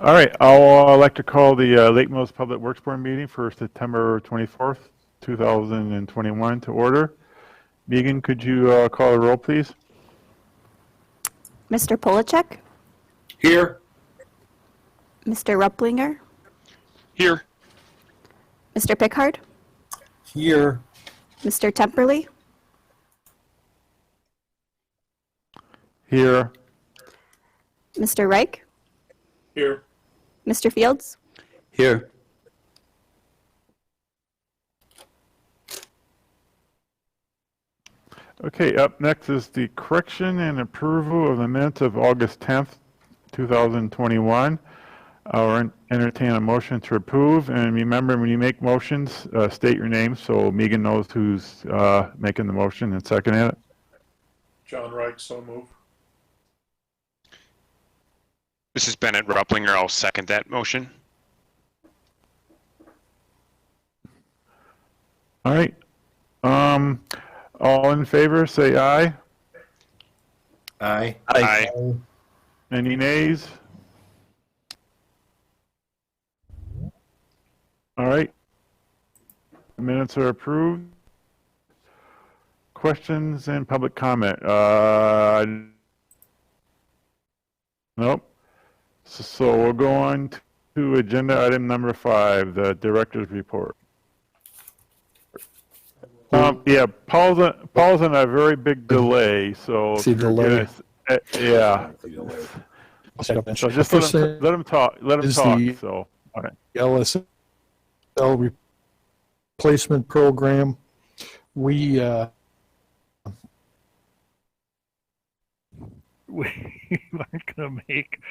All right, I'll like to call the Lake Mills Public Works Board meeting for September 24th, 2021 to order. Megan, could you call the roll, please? Mr. Polacek, Here. Mr. Rupplinger, Here. Mr. Pickard, Here. Mr. Temperley, Here. Mr. Reich, Here. Mr. Fields, Here. Okay, up next is the correction and approval of the minutes of August 10th, 2021. I'll entertain a motion to approve, and remember, when you make motions, state your name so Megan knows who's making the motion and seconding it. John Reich, so move. This is Bennett Rupplinger. I'll second that motion. All right. All in favor, say aye. Aye. Aye. Any nays? All right. The minutes are approved. Questions and public comment? Nope. So we'll go on to agenda item number 5, the director's report. Yeah, Paul's on a very big delay, so See delay. yeah. So just let him talk. Let him talk. So, all right. LSL Replacement Program. We aren't going to make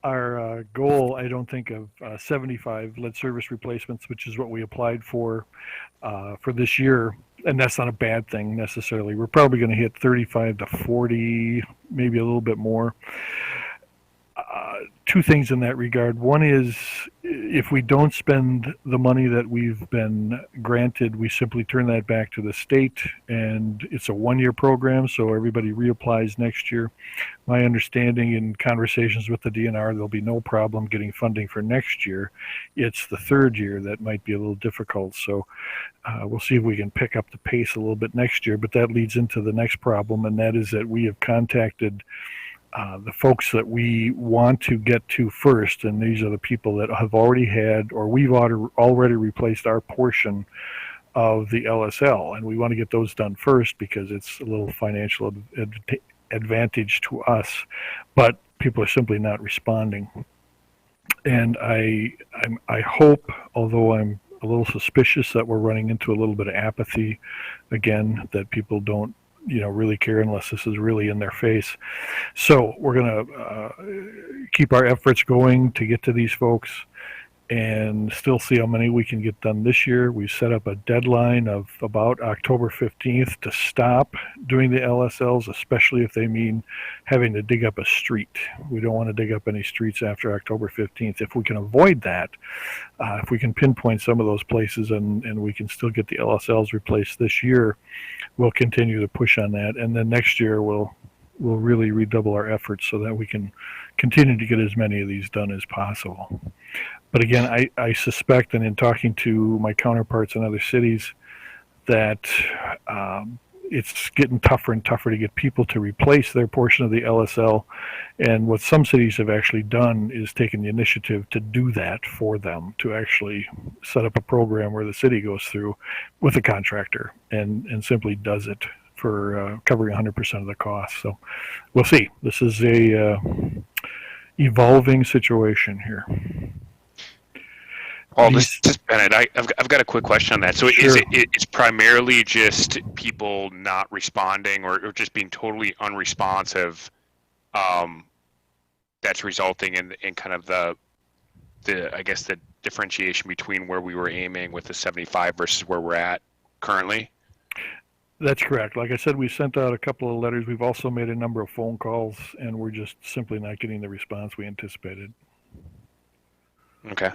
our goal, I don't think, of 75 lead service replacements, which is what we applied for this year. And that's not a bad thing necessarily. We're probably going to hit 35 to 40, maybe a little bit more. Two things in that regard. One is, if we don't spend the money that we've been granted, we simply turn that back to the state, and it's a 1-year program, so everybody reapplies next year. My understanding in conversations with the DNR, there'll be no problem getting funding for next year. It's the 3rd year that might be a little difficult, so we'll see if we can pick up the pace a little bit next year, but that leads into the next problem, and that is that we have contacted the folks that we want to get to first, and these are the people that have already had, or we've already replaced our portion of the LSL, and we want to get those done first because it's a little financial advantage to us, but people are simply not responding. And I hope, although I'm a little suspicious, that we're running into a little bit of apathy again, that people don't really care unless this is really in their face. So we're going to keep our efforts going to get to these folks and still see how many we can get done this year. We set up a deadline of about October 15th to stop doing the LSLs, especially if they mean having to dig up a street. We don't want to dig up any streets after October 15th. If we can avoid that, if we can pinpoint some of those places and we can still get the LSLs replaced this year, we'll continue to push on that. And then next year we'll really redouble our efforts so that we can continue to get as many of these done as possible. But again, I suspect, and in talking to my counterparts in other cities, that it's getting tougher and tougher to get people to replace their portion of the LSL. And what some cities have actually done is taken the initiative to do that for them, to actually set up a program where the city goes through with a contractor and simply does it for covering 100% of the cost. So we'll see. This is a evolving situation here. Well, this is Bennett. I've got a quick question on that. So Sure. It's primarily just people not responding or just being totally unresponsive that's resulting in kind of the I guess the differentiation between where we were aiming with the 75 versus where we're at currently? That's correct. Like I said, we sent out a couple of letters. We've also made a number of phone calls, and we're just simply not getting the response we anticipated. Okay.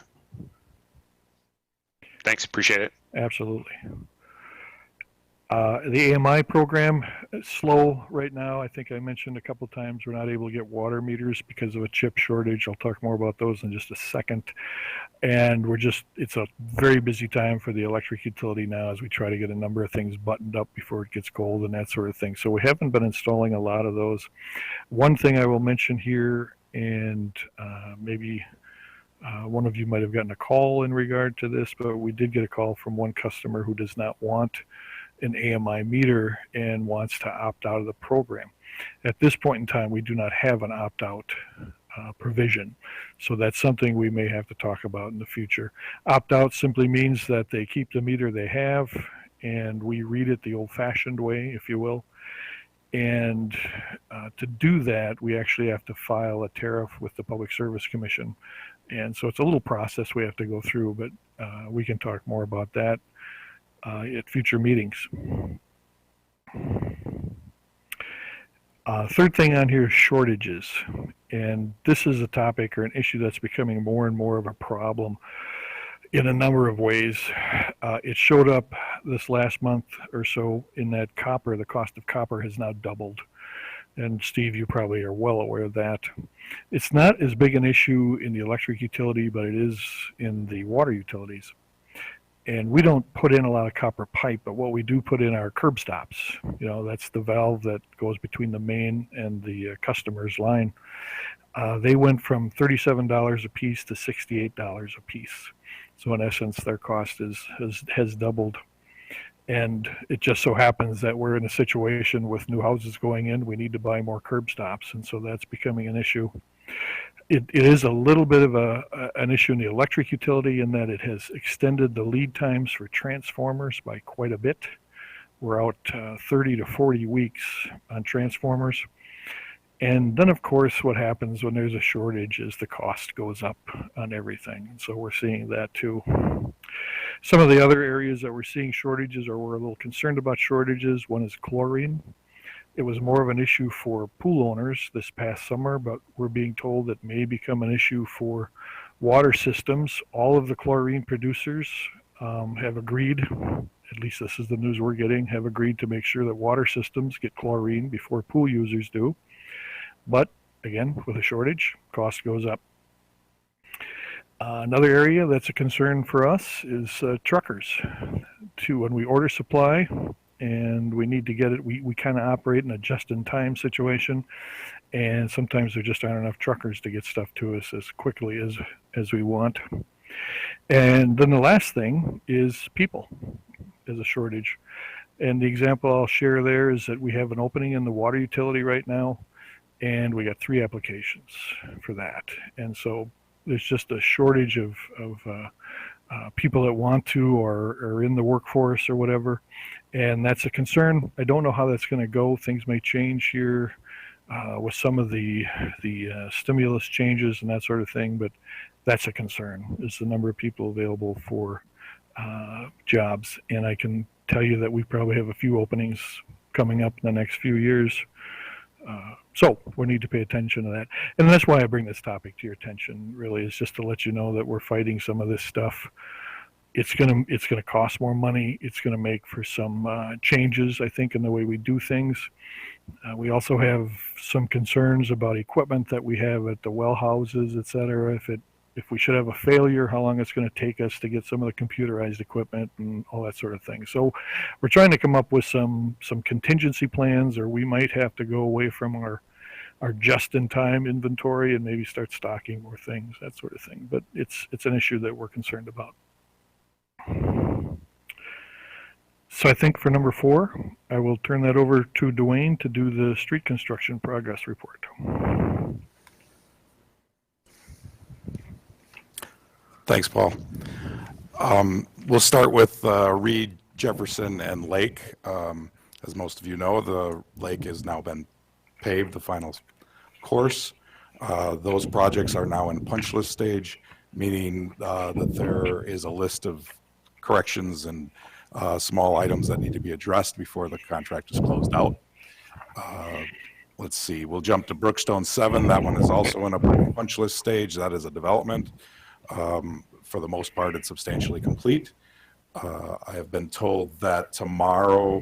Thanks. Appreciate it. Absolutely. The AMI program is slow right now. I think I mentioned a couple times we're not able to get water meters because of a chip shortage. I'll talk more about those in just a second. And it's a very busy time for the electric utility now as we try to get a number of things buttoned up before it gets cold and that sort of thing. So we haven't been installing a lot of those. One thing I will mention here, and maybe one of you might have gotten a call in regard to this, but we did get a call from one customer who does not want an AMI meter and wants to opt out of the program. At this point in time, we do not have an opt-out provision. So that's something we may have to talk about in the future. Opt-out simply means that they keep the meter they have and we read it the old-fashioned way, if you will. And to do that, we actually have to file a tariff with the Public Service Commission. And so it's a little process we have to go through, but we can talk more about that at future meetings. Third thing on here is shortages. And this is a topic or an issue that's becoming more and more of a problem in a number of ways. It showed up this last month or so in that copper, the cost of copper has now doubled. And Steve, you probably are well aware of that. It's not as big an issue in the electric utility, but it is in the water utilities. And we don't put in a lot of copper pipe, but what we do put in are curb stops. You know, that's the valve that goes between the main and the customer's line. They went from $37 a piece to $68 a piece. So in essence, their cost has doubled. And it just so happens that we're in a situation with new houses going in, we need to buy more curb stops. And so that's becoming an issue. It is a little bit of an issue in the electric utility in that it has extended the lead times for transformers by quite a bit. We're out 30 to 40 weeks on transformers. And then, of course, what happens when there's a shortage is the cost goes up on everything. And so we're seeing that too. Some of the other areas that we're seeing shortages or we're a little concerned about shortages, one is chlorine. It was more of an issue for pool owners this past summer, but we're being told it may become an issue for water systems. All of the chlorine producers have agreed, at least this is the news we're getting, have agreed to make sure that water systems get chlorine before pool users do. But again, with a shortage, cost goes up. Another area that's a concern for us is truckers. When we order supply, and we need to get it, we kind of operate in a just-in-time situation, and sometimes there just aren't enough truckers to get stuff to us as quickly as we want. And then the last thing is people. There's a shortage. And the example I'll share there is that we have an opening in the water utility right now, and we got 3 applications for that. And so there's just a shortage of people that want to or are in the workforce or whatever. And that's a concern. I don't know how that's going to go. Things may change here with some of the stimulus changes and that sort of thing, but that's a concern, is the number of people available for jobs. And I can tell you that we probably have a few openings coming up in the next few years. So we need to pay attention to that. And that's why I bring this topic to your attention, really, is just to let you know that we're fighting some of this stuff. It's gonna cost more money. It's gonna make for some changes, I think, in the way we do things. We also have some concerns about equipment that we have at the well houses, et cetera. If we should have a failure, how long it's going to take us to get some of the computerized equipment and all that sort of thing. So we're trying to come up with some contingency plans, or we might have to go away from our just-in-time inventory and maybe start stocking more things, that sort of thing. But it's an issue that we're concerned about. So I think for number 4, I will turn that over to Dwayne to do the street construction progress report. Thanks, Paul. We'll start with Reed, Jefferson, and Lake. As most of you know, the lake has now been paved, the final course. Those projects are now in punch list stage, meaning that there is a list of corrections and small items that need to be addressed before the contract is closed out. Let's see, we'll jump to Brookstone 7. That one is also in a punch list stage. That is a development. For the most part, it's substantially complete. I have been told that tomorrow,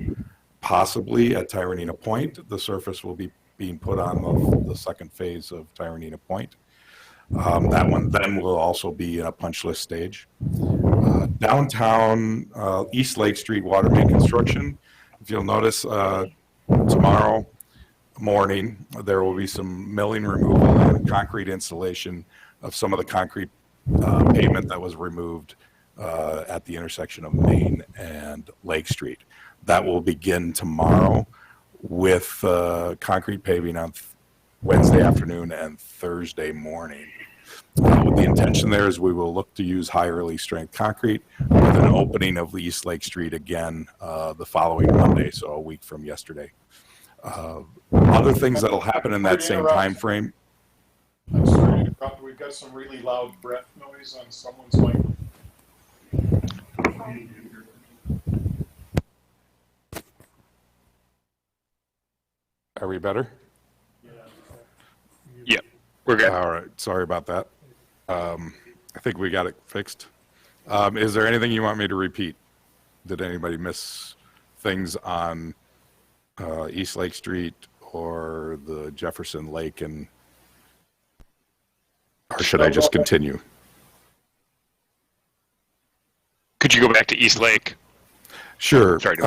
possibly at Tyrannina Point, the surface will be being put on the second phase of Tyrannina Point. That one then will also be in a punch list stage. Downtown East Lake Street water main construction. If you'll notice, tomorrow morning there will be some milling removal and concrete installation of some of the concrete pavement that was removed at the intersection of Main and Lake Street. That will begin tomorrow with concrete paving on Wednesday afternoon and Thursday morning. The intention there is we will look to use higher release strength concrete with an opening of East Lake Street again the following Monday, so a week from yesterday. Other things that'll happen in that same time frame. I'm sorry to interrupt. We've got some really loud breath noise on someone's mic. Are we better? Yep, we're good. All right, sorry about that. I think we got it fixed. Is there anything you want me to repeat? Did anybody miss things on East Lake Street or the Jefferson Lake, and or should I just continue? Could you go back to East Lake? Sure. Sorry,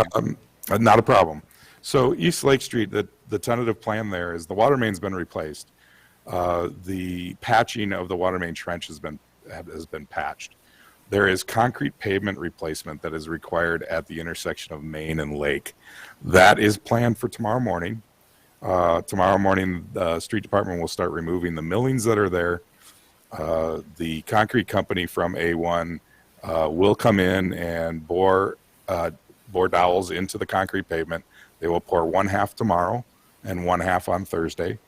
not a problem. So East Lake Street, the tentative plan there is the water main's been replaced. The patching of the water main trench has been patched. There is concrete pavement replacement that is required at the intersection of Main and Lake. That is planned for tomorrow morning. Tomorrow morning, the street department will start removing the millings that are there. The concrete company from A1 will come in and bore dowels into the concrete pavement. They will pour one half tomorrow and one half on Thursday.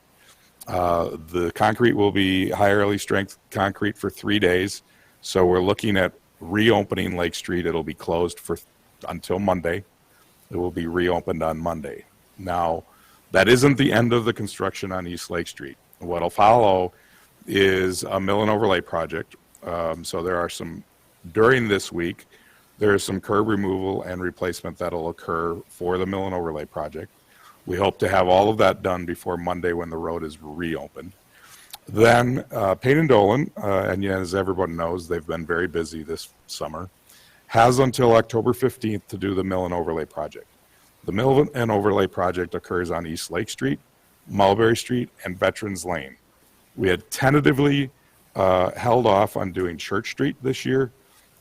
The concrete will be higher release strength concrete for 3 days. So we're looking at reopening Lake Street. It'll be closed until Monday. It will be reopened on Monday. Now, that isn't the end of the construction on East Lake Street. What'll follow is a mill and overlay project. So there are during this week, there is some curb removal and replacement that'll occur for the mill and overlay project. We hope to have all of that done before Monday when the road is reopened. Then Payne and Dolan, and as everyone knows, they've been very busy this summer, has until October 15th to do the mill and overlay project. The mill and overlay project occurs on East Lake Street, Mulberry Street, and Veterans Lane. We had tentatively held off on doing Church Street this year,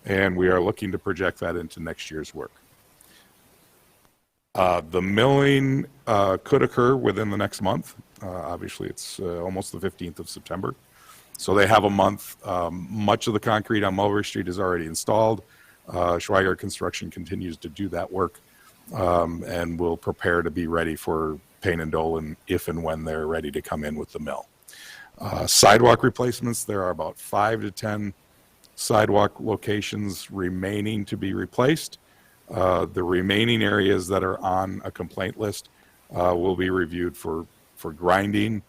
and we are looking to project that into next year's work. The milling could occur within the next month. Obviously, it's almost the 15th of September. So they have a month. Much of the concrete on Mulberry Street is already installed. Schweiger Construction continues to do that work, and will prepare to be ready for Payne and Dolan if and when they're ready to come in with the mill. Sidewalk replacements, there are about 5 to 10 sidewalk locations remaining to be replaced. The remaining areas that are on a complaint list will be reviewed for grinding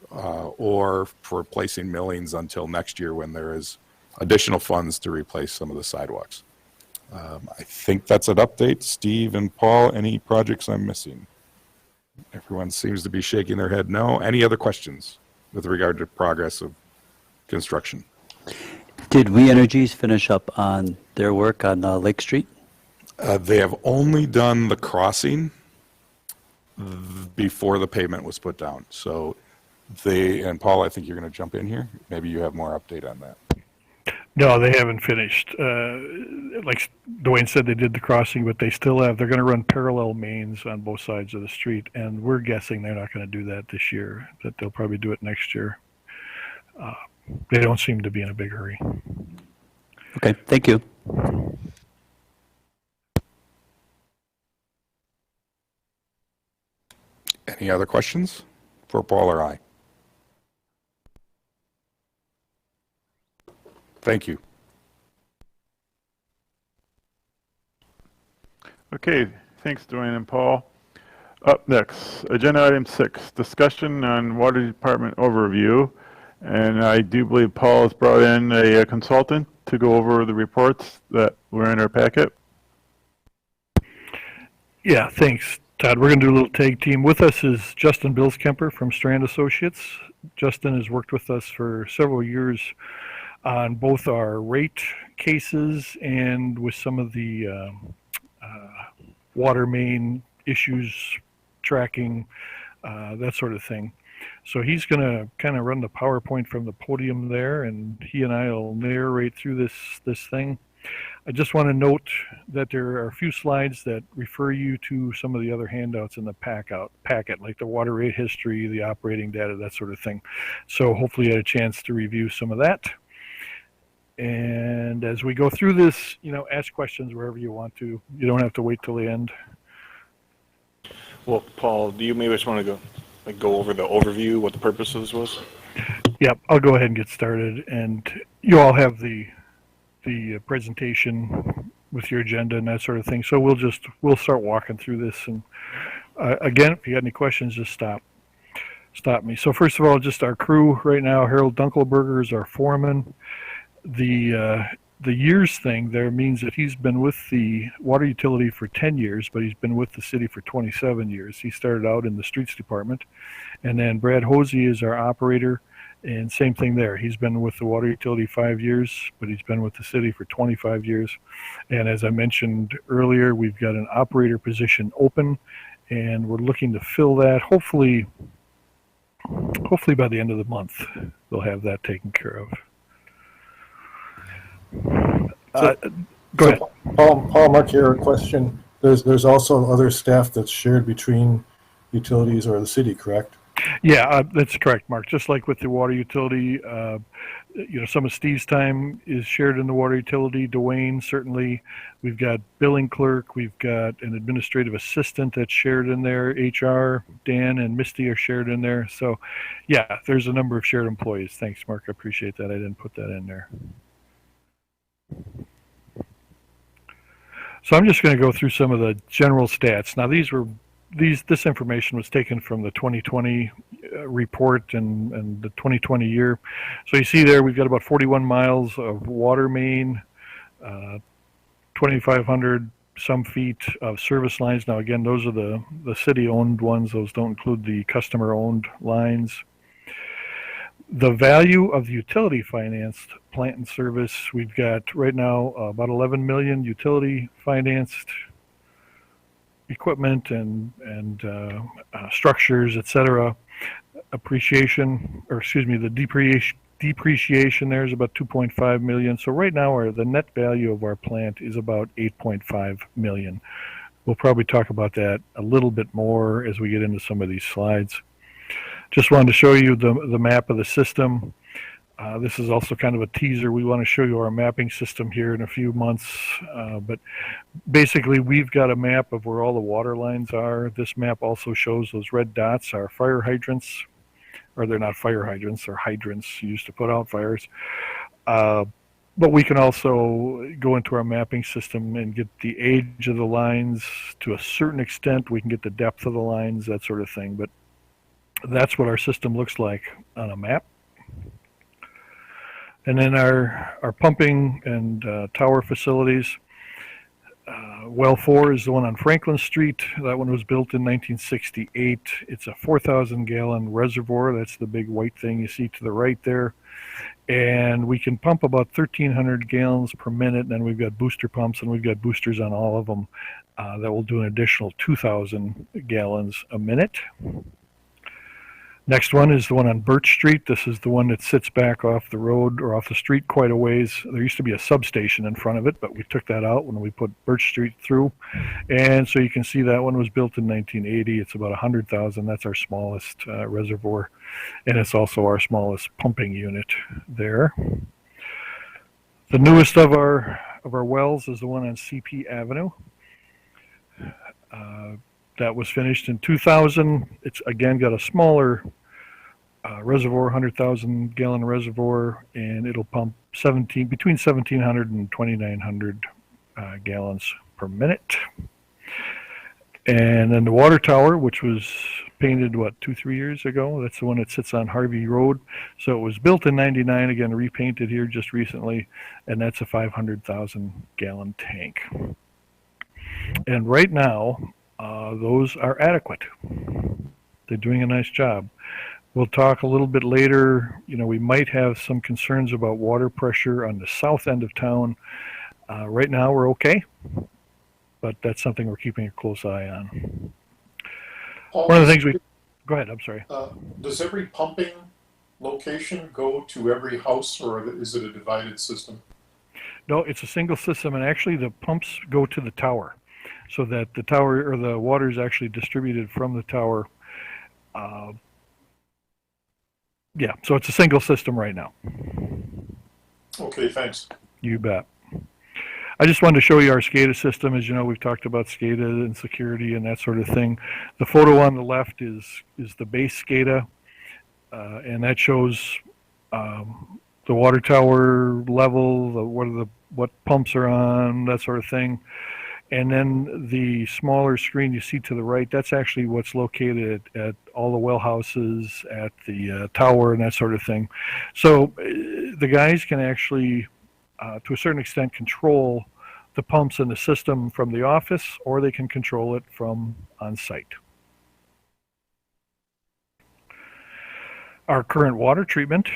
or for placing millings until next year when there is additional funds to replace some of the sidewalks. I think that's an update. Steve and Paul, any projects I'm missing? Everyone seems to be shaking their head no. Any other questions with regard to progress of construction? Did We Energies finish up on their work on Lake Street? They have only done the crossing before the pavement was put down. So and Paul, I think you're going to jump in here. Maybe you have more update on that. No, they haven't finished. Like Dwayne said, they did the crossing, but they're going to run parallel mains on both sides of the street, and we're guessing they're not going to do that this year, that they'll probably do it next year. They don't seem to be in a big hurry. Okay, thank you. Any other questions for Paul or I? Thank you. Okay, thanks, Dwayne and Paul. Up next, agenda item 6, discussion on water department overview. And I do believe Paul has brought in a consultant to go over the reports that were in our packet. Yeah, thanks, Todd. We're going to do a little tag team. With us is Justin Billskemper from Strand Associates. Justin has worked with us for several years on both our rate cases and with some of the water main issues, tracking, that sort of thing. So he's going to kind of run the PowerPoint from the podium there, and he and I will narrate through this thing. I just want to note that there are a few slides that refer you to some of the other handouts in the packet, like the water rate history, the operating data, that sort of thing. So hopefully you had a chance to review some of that. And as we go through this, ask questions wherever you want to. You don't have to wait till the end. Well, Paul, do you maybe just want to go over the overview, what the purpose of this was? Yep, I'll go ahead and get started. And you all have the presentation with your agenda and that sort of thing. So we'll start walking through this. And again, if you got any questions, just stop me. So first of all, just our crew right now. Harold Dunkelberger is our foreman. The years thing there means that he's been with the water utility for 10 years, but he's been with the city for 27 years. He started out in the streets department. And then Brad Hosey is our operator. And same thing there. He's been with the water utility 5 years, but he's been with the city for 25 years. And as I mentioned earlier, we've got an operator position open, and we're looking to fill that. Hopefully by the end of the month, they'll have that taken care of. Go ahead. Paul, Mark, here a question. There's also other staff that's shared between utilities or the city, correct? Yeah, that's correct, Mark. Just like with the water utility, some of Steve's time is shared in the water utility. Dwayne, certainly. We've got billing clerk. We've got an administrative assistant that's shared in there. HR, Dan and Misty are shared in there. So, yeah, there's a number of shared employees. Thanks, Mark. I appreciate that. I didn't put that in there. So I'm just going to go through some of the general stats. Now, this information was taken from the 2020 report and the 2020 year. So you see there, we've got about 41 miles of water main, 2,500 some feet of service lines. Now again, those are the city-owned ones. Those don't include the customer-owned lines. The value of the utility financed plant and service, we've got right now about 11 million utility financed equipment and structures, etc. The depreciation there is about 2.5 million. So right now the net value of our plant is about 8.5 million. We'll probably talk about that a little bit more as we get into some of these slides. Just wanted to show you the map of the system. This is also kind of a teaser. We want to show you our mapping system here in a few months. But basically, we've got a map of where all the water lines are. This map also shows those red dots are fire hydrants. Or they're not fire hydrants, they're hydrants used to put out fires. But we can also go into our mapping system and get the age of the lines to a certain extent. We can get the depth of the lines, that sort of thing. But that's what our system looks like on a map. And then our pumping and tower facilities. Well 4 is the one on Franklin Street. That one was built in 1968. It's a 4,000 gallon reservoir. That's the big white thing you see to the right there. And we can pump about 1,300 gallons per minute. And then we've got booster pumps, and we've got boosters on all of them that will do an additional 2,000 gallons a minute. Next one is the one on Birch Street. This is the one that sits back off the road or off the street quite a ways. There used to be a substation in front of it, but we took that out when we put Birch Street through. And so you can see that one was built in 1980. It's about 100,000. That's our smallest reservoir. And it's also our smallest pumping unit there. The newest of our wells is the one on CP Avenue. That was finished in 2000. It's again got a smaller reservoir, 100,000 gallon reservoir, and it'll pump between 1,700 and 2,900 gallons per minute. And then the water tower, which was painted, 2-3 years ago, that's the one that sits on Harvey Road. So it was built in 99, again repainted here just recently, and that's a 500,000 gallon tank. And right now, those are adequate. They're doing a nice job. We'll talk a little bit later. You know, we might have some concerns about water pressure on the south end of town. Right now, we're okay, but that's something we're keeping a close eye on. Paul, One of the things go ahead, I'm sorry. does every pumping location go to every house, or is it a divided system? No, it's a single system, and actually the pumps go to the tower, so that the tower or the water is actually distributed from the tower. Yeah, so it's a single system right now. Okay, thanks. You bet. I just wanted to show you our SCADA system. As you know, we've talked about SCADA and security and that sort of thing. The photo on the left is the base SCADA, and that shows the water tower level, what pumps are on, that sort of thing. And then the smaller screen you see to the right, that's actually what's located at all the well houses, at the tower, and that sort of thing. So the guys can actually, to a certain extent, control the pumps in the system from the office, or they can control it from on site. Our current water treatment,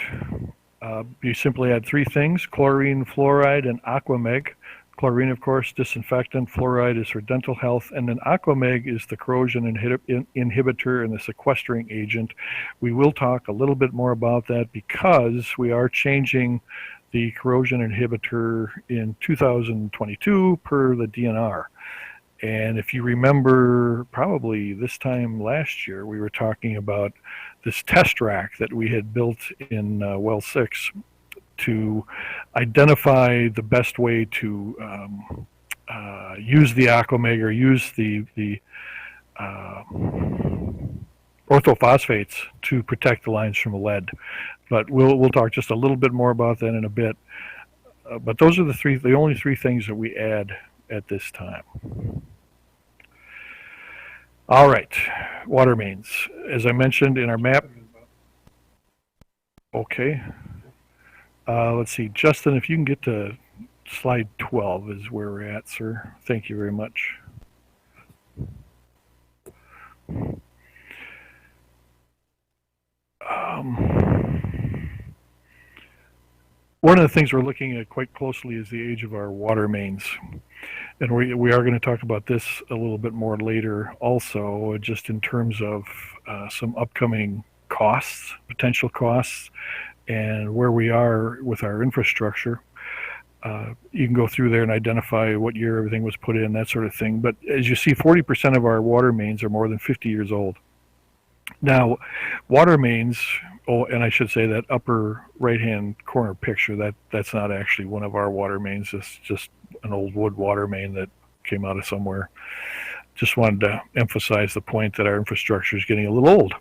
you simply add three things: chlorine, fluoride, and Aquameg. Chlorine, of course, disinfectant. Fluoride is for dental health. And then Aquameg is the corrosion inhibitor and the sequestering agent. We will talk a little bit more about that because we are changing the corrosion inhibitor in 2022 per the DNR. And if you remember, probably this time last year, we were talking about this test rack that we had built in Well 6 to identify the best way to use the Aquameg or use the orthophosphates to protect the lines from lead. But we'll talk just a little bit more about that in a bit. But those are the only three things that we add at this time. All right, water mains. As I mentioned in our map. Okay. Let's see, Justin, if you can get to slide 12 is where we're at, sir. Thank you very much. One of the things we're looking at quite closely is the age of our water mains. And we are going to talk about this a little bit more later also, just in terms of some upcoming costs, potential costs, and where we are with our infrastructure. You can go through there and identify what year everything was put in, that sort of thing. But as you see, 40% of our water mains are more than 50 years old. Now, water mains, and I should say that upper right-hand corner picture, that's not actually one of our water mains. It's just an old wood water main that came out of somewhere. Just wanted to emphasize the point that our infrastructure is getting a little old.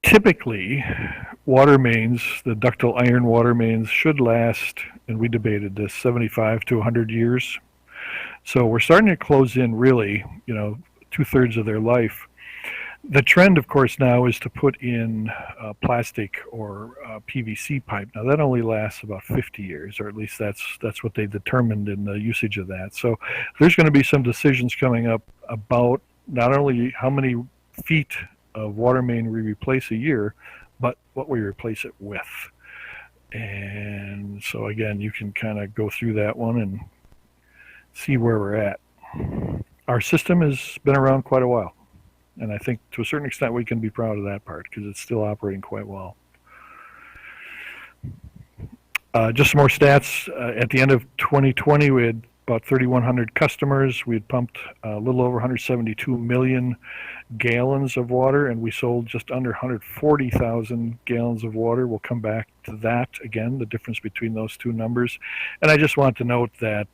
Typically, water mains, the ductile iron water mains, should last, and we debated this, 75 to 100 years. So we're starting to close in really, 2/3 of their life. The trend, of course, now is to put in plastic or PVC pipe. Now, that only lasts about 50 years, or at least that's what they determined in the usage of that. So there's going to be some decisions coming up about not only how many feet of water main we replace a year, but what we replace it with. And so again, you can kind of go through that one and see where we're at. Our system has been around quite a while, and I think to a certain extent we can be proud of that part because it's still operating quite well. Just some more stats. At the end of 2020, we had about 3,100 customers. We had pumped a little over 172 million gallons of water, and we sold just under 140,000 gallons of water. We'll come back to that again, the difference between those two numbers. And I just want to note that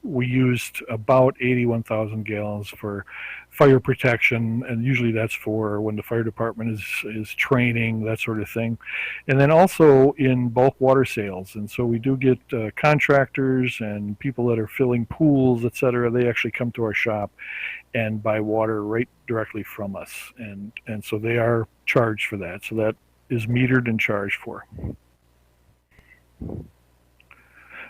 we used about 81,000 gallons for fire protection, and usually that's for when the fire department is training, that sort of thing. And then also in bulk water sales. And so we do get contractors and people that are filling pools, et cetera. They actually come to our shop and buy water right directly from us. And so they are charged for that. So that is metered and charged for.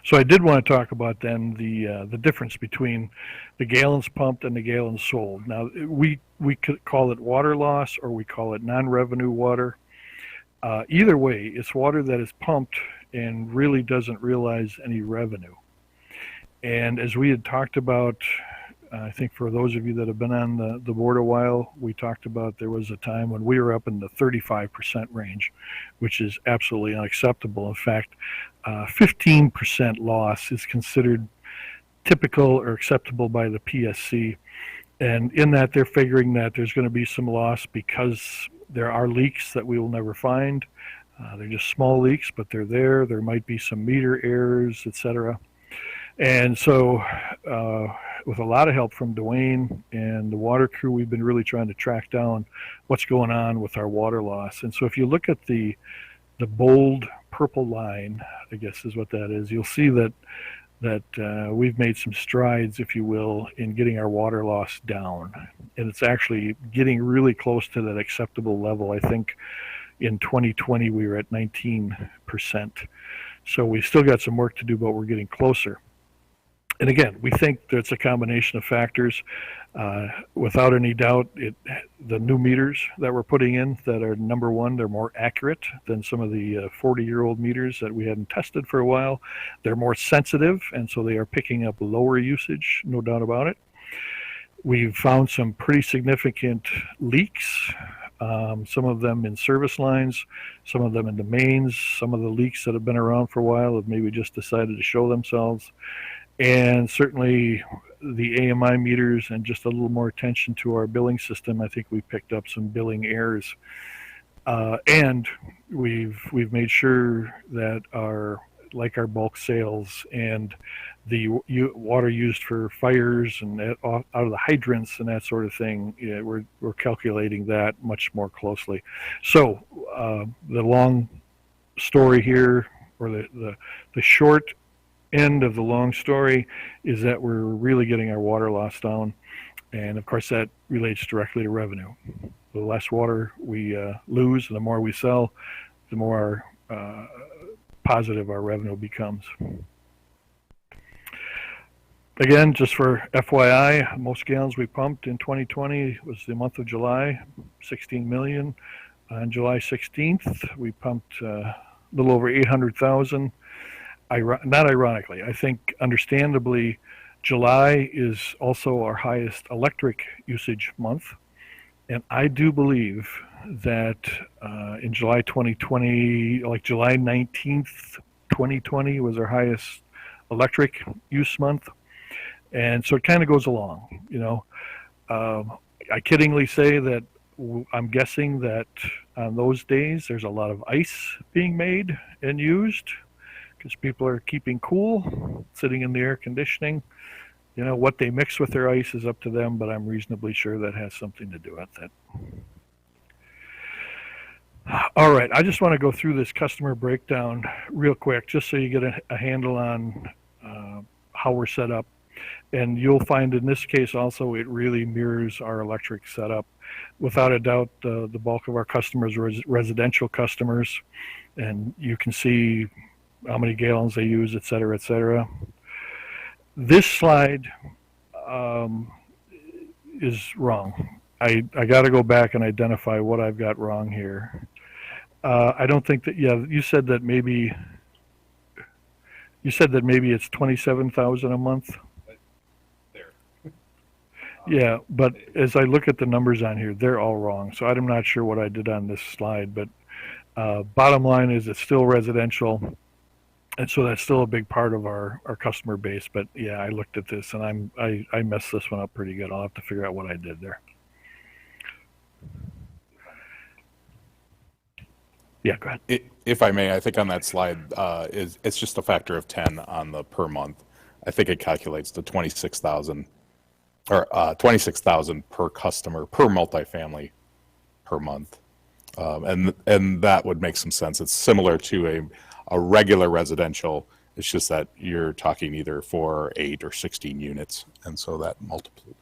So I did want to talk about then the difference between the gallons pumped and the gallons sold. Now we could call it water loss or we call it non-revenue water. Either way, it's water that is pumped and really doesn't realize any revenue. And as we had talked about, I think for those of you that have been on the board a while, we talked about there was a time when we were up in the 35% range, which is absolutely unacceptable. In fact, 15% loss is considered typical or acceptable by the PSC. And in that, they're figuring that there's going to be some loss because there are leaks that we will never find. They're just small leaks, but they're there. There might be some meter errors, etc. And so with a lot of help from Dwayne and the water crew, we've been really trying to track down what's going on with our water loss. And so if you look at the bold purple line, I guess is what that is, you'll see that we've made some strides, if you will, in getting our water loss down. And it's actually getting really close to that acceptable level. I think in 2020 we were at 19%. So we still got some work to do, but we're getting closer. And again, we think that's a combination of factors. Without any doubt, the new meters that we're putting in that are number one, they're more accurate than some of the 40-year-old meters that we hadn't tested for a while. They're more sensitive, and so they are picking up lower usage, no doubt about it. We've found some pretty significant leaks, some of them in service lines, some of them in the mains. Some of the leaks that have been around for a while have maybe just decided to show themselves. And certainly the AMI meters and just a little more attention to our billing system, I think we picked up some billing errors. And we've made sure that our bulk sales and the water used for fires and out of the hydrants and that sort of thing, we're calculating that much more closely. So the long story here, or the short end of the long story, is that we're really getting our water loss down, and of course that relates directly to revenue. The less water we lose, the more we sell, the more positive our revenue becomes. Again, just for FYI, most gallons we pumped in 2020 was the month of July, 16 million. On July 16th, we pumped a little over 800,000. Not ironically, I think understandably, July is also our highest electric usage month. And I do believe that in July 2020, like July 19th, 2020 was our highest electric use month. And so it kind of goes along, you know. I kiddingly say that I'm guessing that on those days there's a lot of ice being made and used, because people are keeping cool, sitting in the air conditioning. You know, what they mix with their ice is up to them, but I'm reasonably sure that has something to do with it. All right, I just want to go through this customer breakdown real quick, just so you get a handle on how we're set up. And you'll find in this case also it really mirrors our electric setup. Without a doubt, the bulk of our customers are residential customers, and you can see how many gallons they use, et cetera, et cetera. This slide is wrong. I got to go back and identify what I've got wrong here. I don't think that, yeah, you said that maybe it's 27,000 a month. There. Yeah, but as I look at the numbers on here, they're all wrong. So I'm not sure what I did on this slide, but bottom line is it's still residential. And so that's still a big part of our customer base. But yeah, I looked at this and I messed this one up pretty good. I'll have to figure out what I did there. Yeah, go ahead. If I may, I think on that slide, it's just a factor of 10 on the per month. I think it calculates to 26,000 or 26,000 per customer per multifamily per month, and that would make some sense. It's similar to a regular residential. It's just that you're talking either 4, 8, or 16 units, and so that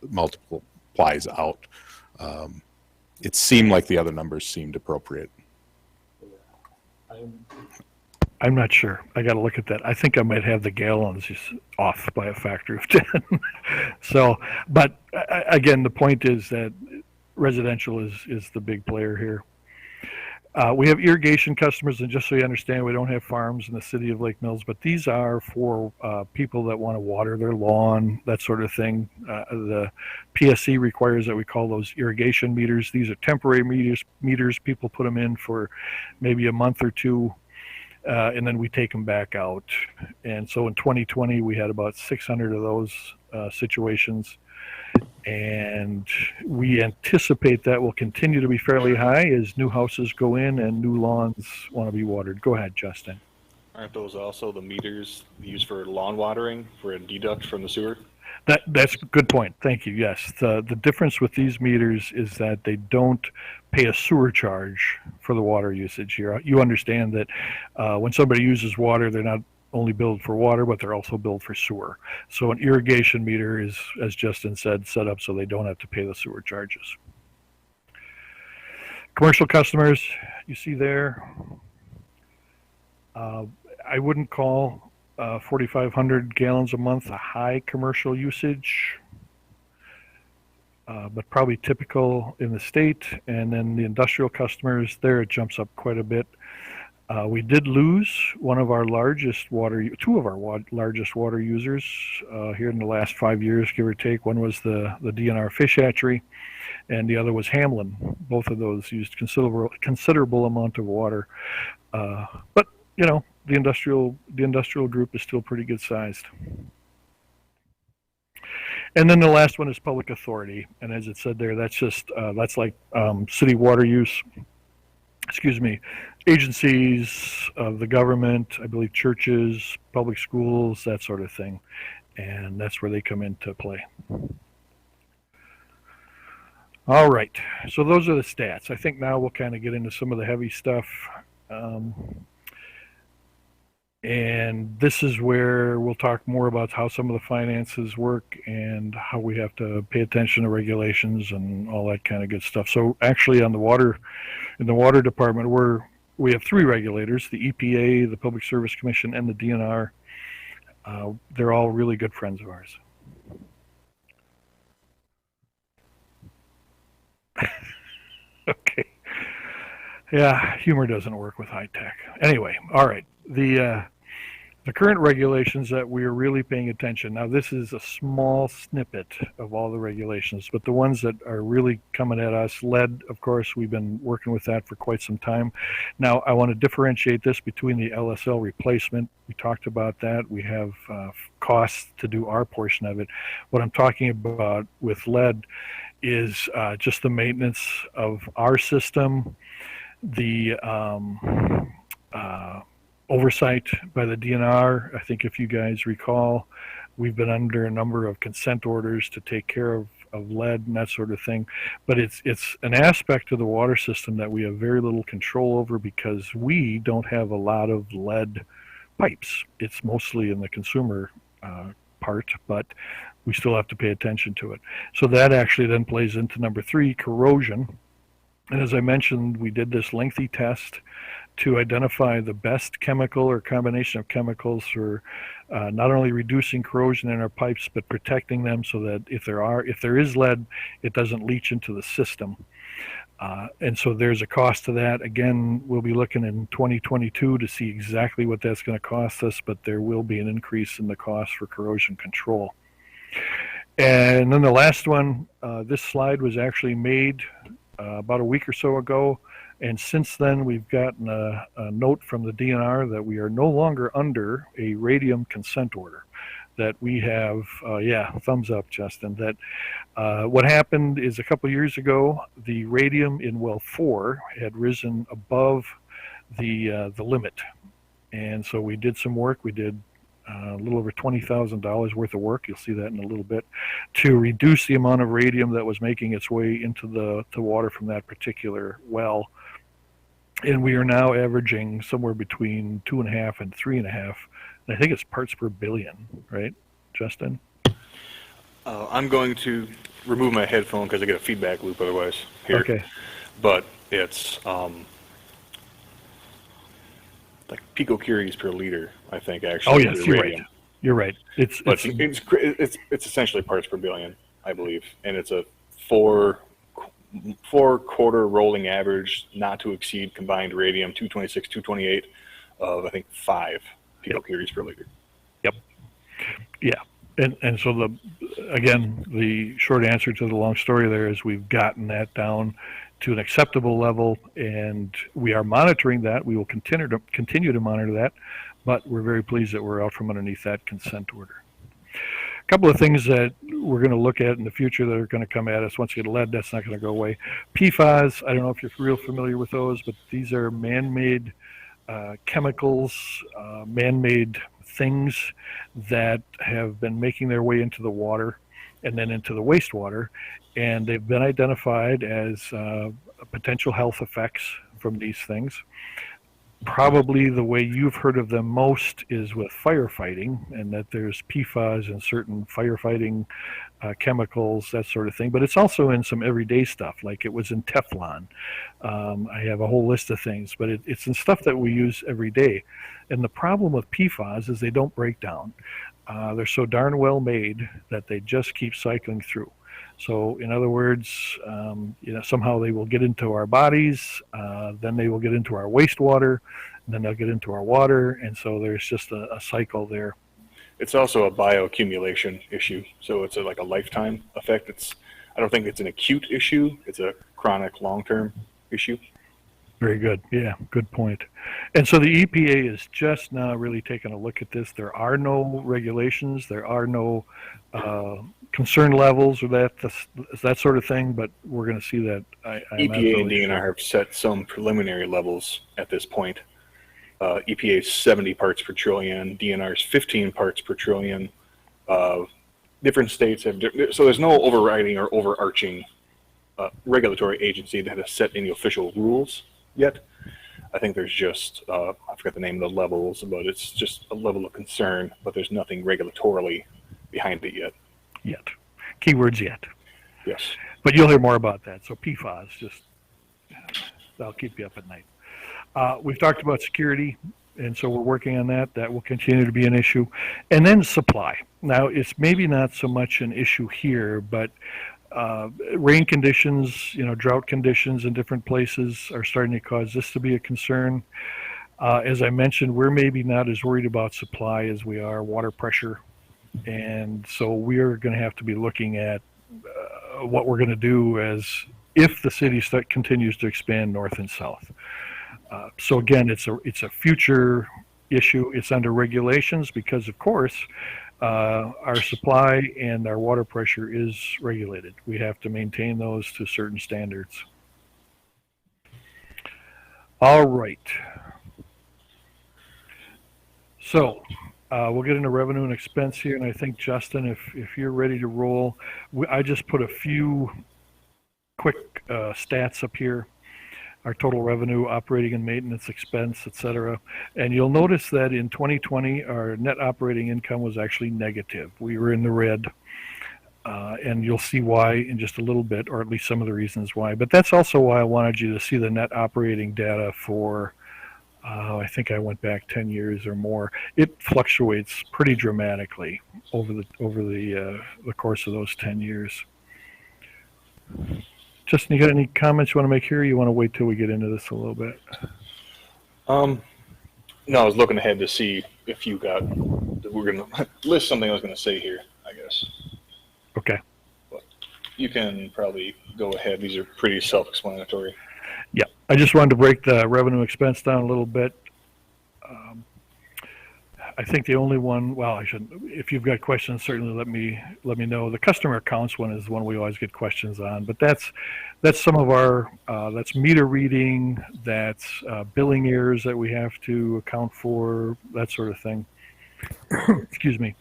multiplies out. It seemed like the other numbers seemed appropriate. I'm not sure. I got to look at that. I think I might have the gallons just off by a factor of 10. So, but again, the point is that residential is the big player here. We have irrigation customers, and just so you understand, we don't have farms in the city of Lake Mills, but these are for people that want to water their lawn, that sort of thing. The PSC requires that we call those irrigation meters. These are temporary meters. People put them in for maybe a month or two, and then we take them back out. And so in 2020, we had about 600 of those situations. And we anticipate that will continue to be fairly high as new houses go in and new lawns want to be watered. Go ahead, Justin. Aren't those also the meters used for lawn watering for a deduct from the sewer? That's a good point. Thank you. Yes. The difference with these meters is that they don't pay a sewer charge for the water usage here. You understand that when somebody uses water, they're not only billed for water, but they're also billed for sewer. So an irrigation meter is, as Justin said, set up so they don't have to pay the sewer charges. Commercial customers, you see there, I wouldn't call 4,500 gallons a month a high commercial usage, but probably typical in the state. And then the industrial customers, there it jumps up quite a bit. We did lose one of our largest two of our largest water users here in the last 5 years, give or take. One was the DNR fish hatchery, and the other was Hamlin. Both of those used considerable amount of water, but you know, the industrial group is still pretty good sized. And then the last one is public authority, and as it said there, that's just that's like city water use. Excuse me, agencies of the government, I believe churches, public schools, that sort of thing. And that's where they come into play. All right, so those are the stats. I think now we'll kind of get into some of the heavy stuff. And this is where we'll talk more about how some of the finances work and how we have to pay attention to regulations and all that kind of good stuff. So actually on the water, in the water department, we have three regulators, the EPA, the Public Service Commission, and the DNR. They're all really good friends of ours. Okay. Yeah, humor doesn't work with high tech. Anyway, all right. The current regulations that we are really paying attention. Now, this is a small snippet of all the regulations, but the ones that are really coming at us, lead, of course, we've been working with that for quite some time. Now, I want to differentiate this between the LSL replacement. We talked about that. We have costs to do our portion of it. What I'm talking about with lead is just the maintenance of our system, the oversight by the DNR. I think if you guys recall, we've been under a number of consent orders to take care of lead and that sort of thing. But it's an aspect of the water system that we have very little control over because we don't have a lot of lead pipes. It's mostly in the consumer part, but we still have to pay attention to it. So that actually then plays into number 3, corrosion. And as I mentioned, we did this lengthy test to identify the best chemical or combination of chemicals for not only reducing corrosion in our pipes, but protecting them so that if there is lead, it doesn't leach into the system. And so there's a cost to that. Again, we'll be looking in 2022 to see exactly what that's going to cost us, but there will be an increase in the cost for corrosion control. And then the last one, this slide was actually made about a week or so ago. And since then, we've gotten a note from the DNR that we are no longer under a radium consent order. That we have, yeah, thumbs up, Justin, that what happened is a couple years ago, the radium in well 4 had risen above the limit. And so we did some work. We did a little over $20,000 worth of work, you'll see that in a little bit, to reduce the amount of radium that was making its way into the water from that particular well. And we are now averaging somewhere between 2.5 and 3.5. And I think it's parts per billion, right, Justin? I'm going to remove my headphone because I get a feedback loop otherwise here. Okay. But it's like picocuries per liter, I think, actually. Oh, yes, for you're right. radium. You're right. But it's essentially parts per billion, I believe, and it's a four-quarter rolling average, not to exceed combined radium 226, 228 of I think 5 picocuries per liter. Yep. Yeah. And so the short answer to the long story there is we've gotten that down to an acceptable level, and we are monitoring that. We will continue to monitor that, but we're very pleased that we're out from underneath that consent order. A couple of things that we're going to look at in the future that are going to come at us. Once you get lead, that's not going to go away. PFAS, I don't know if you're real familiar with those, but these are man-made chemicals, man-made things that have been making their way into the water and then into the wastewater, and they've been identified as potential health effects from these things. Probably the way you've heard of them most is with firefighting, and that there's PFAS in certain firefighting chemicals, that sort of thing. But it's also in some everyday stuff, like it was in Teflon. I have a whole list of things, but it's in stuff that we use every day. And the problem with PFAS is they don't break down. They're so darn well made that they just keep cycling through. So in other words, somehow they will get into our bodies, then they will get into our wastewater, and then they'll get into our water, and so there's just a cycle there. It's also a bioaccumulation issue, so it's like a lifetime effect. I don't think it's an acute issue. It's a chronic, long-term issue. Very good. Yeah, good point. And so the EPA is just now really taking a look at this. There are no regulations. There are no concern levels or that sort of thing, but we're going to see that. EPA and DNR have set some preliminary levels at this point. EPA is 70 parts per trillion, DNR is 15 parts per trillion. Different states have, so there's no overriding or overarching regulatory agency that has set any official rules yet. I think there's just, I forgot the name of the levels, but it's just a level of concern, but there's nothing regulatorily behind it yet. Keywords yet. Yes. But you'll hear more about that. So PFAS, that'll keep you up at night. We've talked about security, and so we're working on that. That will continue to be an issue. And then supply. Now, it's maybe not so much an issue here, but rain conditions, drought conditions in different places are starting to cause this to be a concern. As I mentioned, we're maybe not as worried about supply as we are water pressure. And so we're going to have to be looking at what we're going to do as if the city continues to expand north and south. So again, it's a future issue. It's under regulations because, of course, our supply and our water pressure is regulated. We have to maintain those to certain standards. All right. So we'll get into revenue and expense here, and I think, Justin, if you're ready to roll, I just put a few quick stats up here. Our total revenue, operating and maintenance expense, et cetera. And you'll notice that in 2020, our net operating income was actually negative. We were in the red, and you'll see why in just a little bit, or at least some of the reasons why. But that's also why I wanted you to see the net operating data for, I think I went back 10 years or more. It fluctuates pretty dramatically over the course of those 10 years. Justin, you got any comments you want to make here, or you want to wait till we get into this a little bit? No, I was looking ahead to see if you got, we're going to list something I was going to say here, I guess. Okay. But you can probably go ahead. These are pretty self-explanatory. Yeah, I just wanted to break the revenue expense down a little bit. I think the only one, well, I shouldn't, if you've got questions, certainly let me know. The customer accounts one is the one we always get questions on, but that's some of our, that's meter reading, that's billing errors that we have to account for, that sort of thing. Excuse me.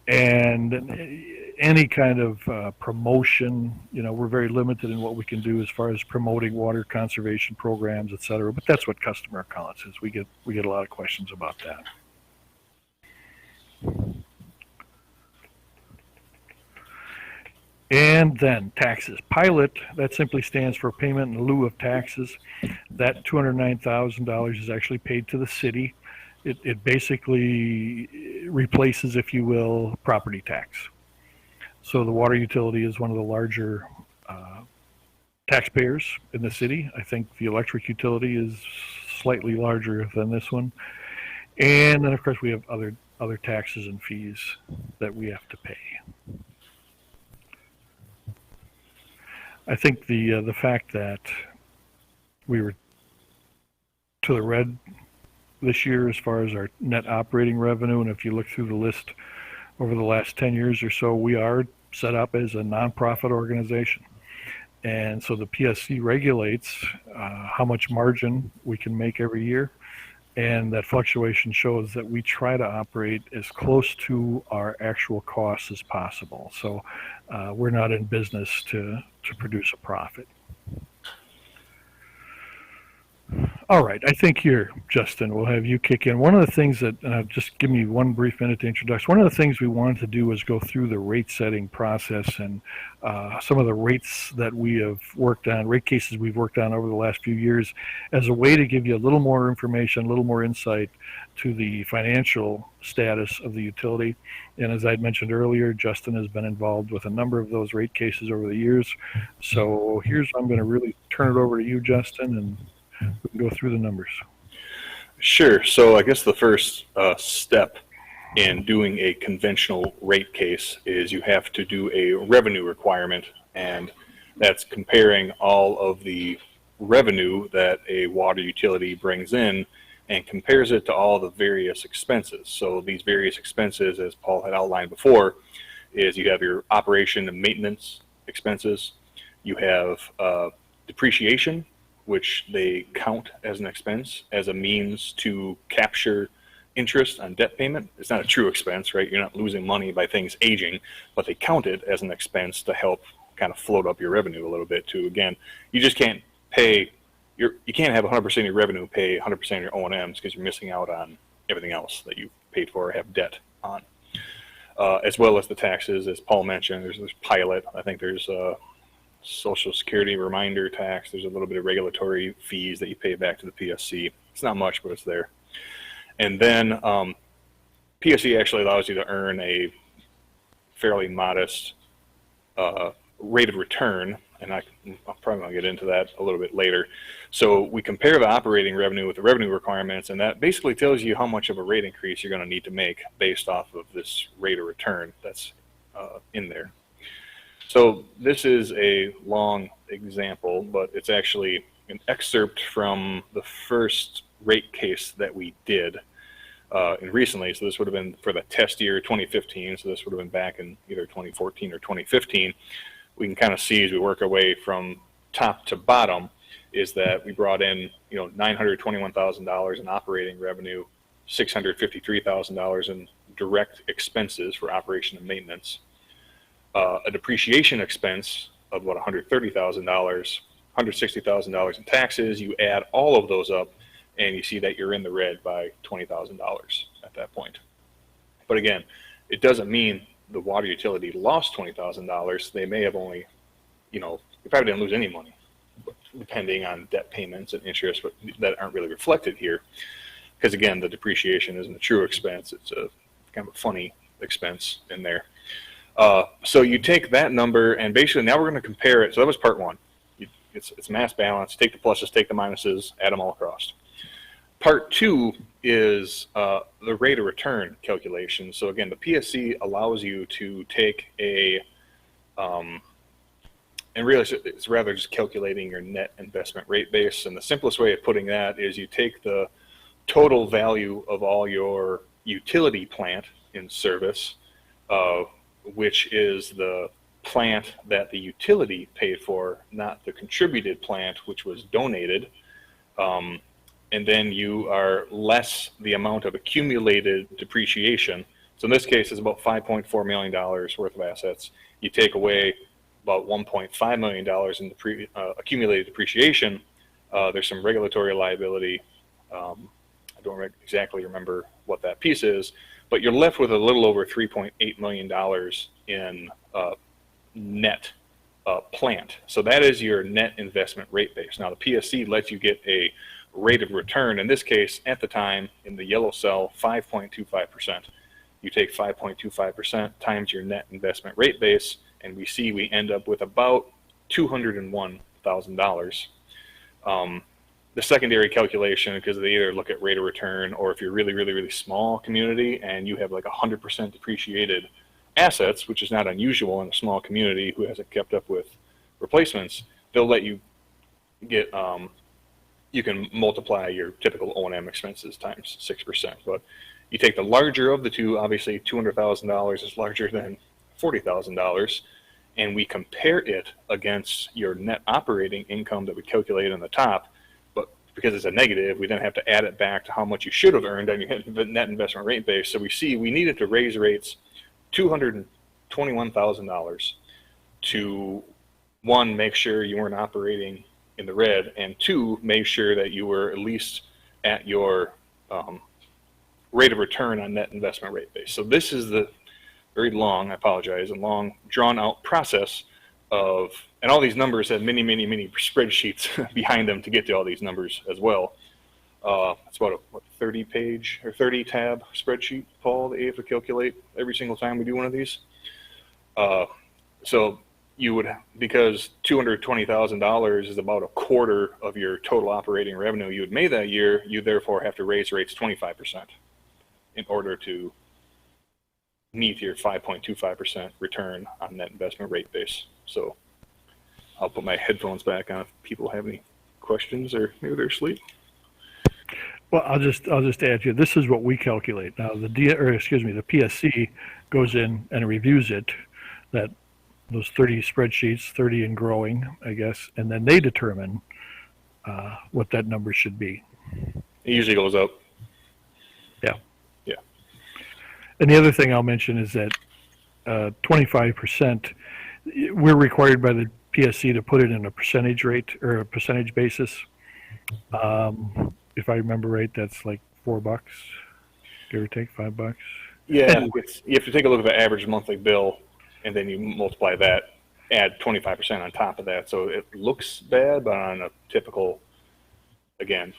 And any kind of promotion, we're very limited in what we can do as far as promoting water conservation programs, et cetera, but that's what customer accounts is. We get a lot of questions about that. And then taxes. Pilot, that simply stands for payment in lieu of taxes. That $209,000 is actually paid to the city. It basically replaces, if you will, property tax. So the water utility is one of the larger taxpayers in the city. I think the electric utility is slightly larger than this one. And then, of course, we have other taxes and fees that we have to pay. I think the fact that we were to the red this year as far as our net operating revenue, and if you look through the list over the last 10 years or so, we are set up as a nonprofit organization. And so the PSC regulates how much margin we can make every year. And that fluctuation shows that we try to operate as close to our actual costs as possible. So we're not in business to produce a profit. All right, I think here, Justin, we'll have you kick in. One of the things that, just give me one brief minute to introduce, one of the things we wanted to do was go through the rate setting process and some of the rates that we have worked on, rate cases we've worked on over the last few years, as a way to give you a little more information, a little more insight to the financial status of the utility. And as I'd mentioned earlier, Justin has been involved with a number of those rate cases over the years. So I'm going to really turn it over to you, Justin, and we can go through the numbers. Sure. So I guess the first step in doing a conventional rate case is you have to do a revenue requirement, and that's comparing all of the revenue that a water utility brings in and compares it to all the various expenses. So these various expenses, as Paul had outlined before, is you have your operation and maintenance expenses, you have depreciation, which they count as an expense as a means to capture interest on debt payment. It's not a true expense, right? You're not losing money by things aging, but they count it as an expense to help kind of float up your revenue a little bit too. Again, you just can't pay, you can't have 100% of your revenue pay 100% of your O&Ms because you're missing out on everything else that you paid for or have debt on. As well as the taxes, as Paul mentioned, there's pilot. I think there's Social Security reminder tax. There's a little bit of regulatory fees that you pay back to the PSC. It's not much, but it's there. And then PSC actually allows you to earn a fairly modest rate of return, and I'm probably going to get into that a little bit later. So we compare the operating revenue with the revenue requirements, and that basically tells you how much of a rate increase you're going to need to make based off of this rate of return that's in there. So this is a long example, but it's actually an excerpt from the first rate case that we did recently. So this would have been for the test year 2015. So this would have been back in either 2014 or 2015. We can kind of see as we work our way from top to bottom is that we brought in, $921,000 in operating revenue, $653,000 in direct expenses for operation and maintenance. A depreciation expense of about $130,000, $160,000 in taxes. You add all of those up, and you see that you're in the red by $20,000 at that point. But again, it doesn't mean the water utility lost $20,000. They may have only, they probably didn't lose any money, depending on debt payments and interest, but that aren't really reflected here. Because again, the depreciation isn't a true expense. It's a kind of a funny expense in there. So you take that number, and basically now we're going to compare it. So that was part one. It's mass balance. Take the pluses, take the minuses, add them all across. Part two is the rate of return calculation. So again, the PSC allows you to take and really it's rather just calculating your net investment rate base. And the simplest way of putting that is you take the total value of all your utility plant in service, which is the plant that the utility paid for, not the contributed plant, which was donated. And then you are less the amount of accumulated depreciation. So in this case, it's about $5.4 million worth of assets. You take away about $1.5 million in accumulated depreciation. There's some regulatory liability. I don't exactly remember what that piece is, but you're left with a little over $3.8 million in net plant. So that is your net investment rate base. Now the PSC lets you get a rate of return. In this case, at the time in the yellow cell, 5.25%. You take 5.25% times your net investment rate base, and we end up with about $201,000. The secondary calculation, because they either look at rate of return, or if you're really small community and you have like 100% depreciated assets, which is not unusual in a small community who hasn't kept up with replacements, they'll let you get, you can multiply your typical O&M expenses times 6%. But you take the larger of the two, obviously $200,000 is larger than $40,000, and we compare it against your net operating income that we calculate on the top. But because it's a negative, we then have to add it back to how much you should have earned on your net investment rate base. So we see we needed to raise rates $221,000 to, one, make sure you weren't operating in the red, and two, make sure that you were at least at your rate of return on net investment rate base. So this is the very long, I apologize, a long drawn out process of, and all these numbers have many spreadsheets behind them to get to all these numbers as well. It's about a 30 page or 30 tab spreadsheet, Paul, that you have to calculate every single time we do one of these. So you would, because $220,000 is about a quarter of your total operating revenue you had made that year, you therefore have to raise rates 25% in order to meet your 5.25% return on net investment rate base. So I'll put my headphones back on if people have any questions or maybe they're asleep. Well, I'll just add here. This is what we calculate now. The PSC goes in and reviews it. Those 30 spreadsheets, 30 and growing, I guess, and then they determine what that number should be. It usually goes up. Yeah. Yeah. And the other thing I'll mention is that 25%, we're required by the PSC to put it in a percentage rate or a percentage basis. If I remember right, that's like $4, give or take $5. Yeah, you have to take a look at the average monthly bill, and then you multiply that, add 25% on top of that. So it looks bad, but on a typical, again,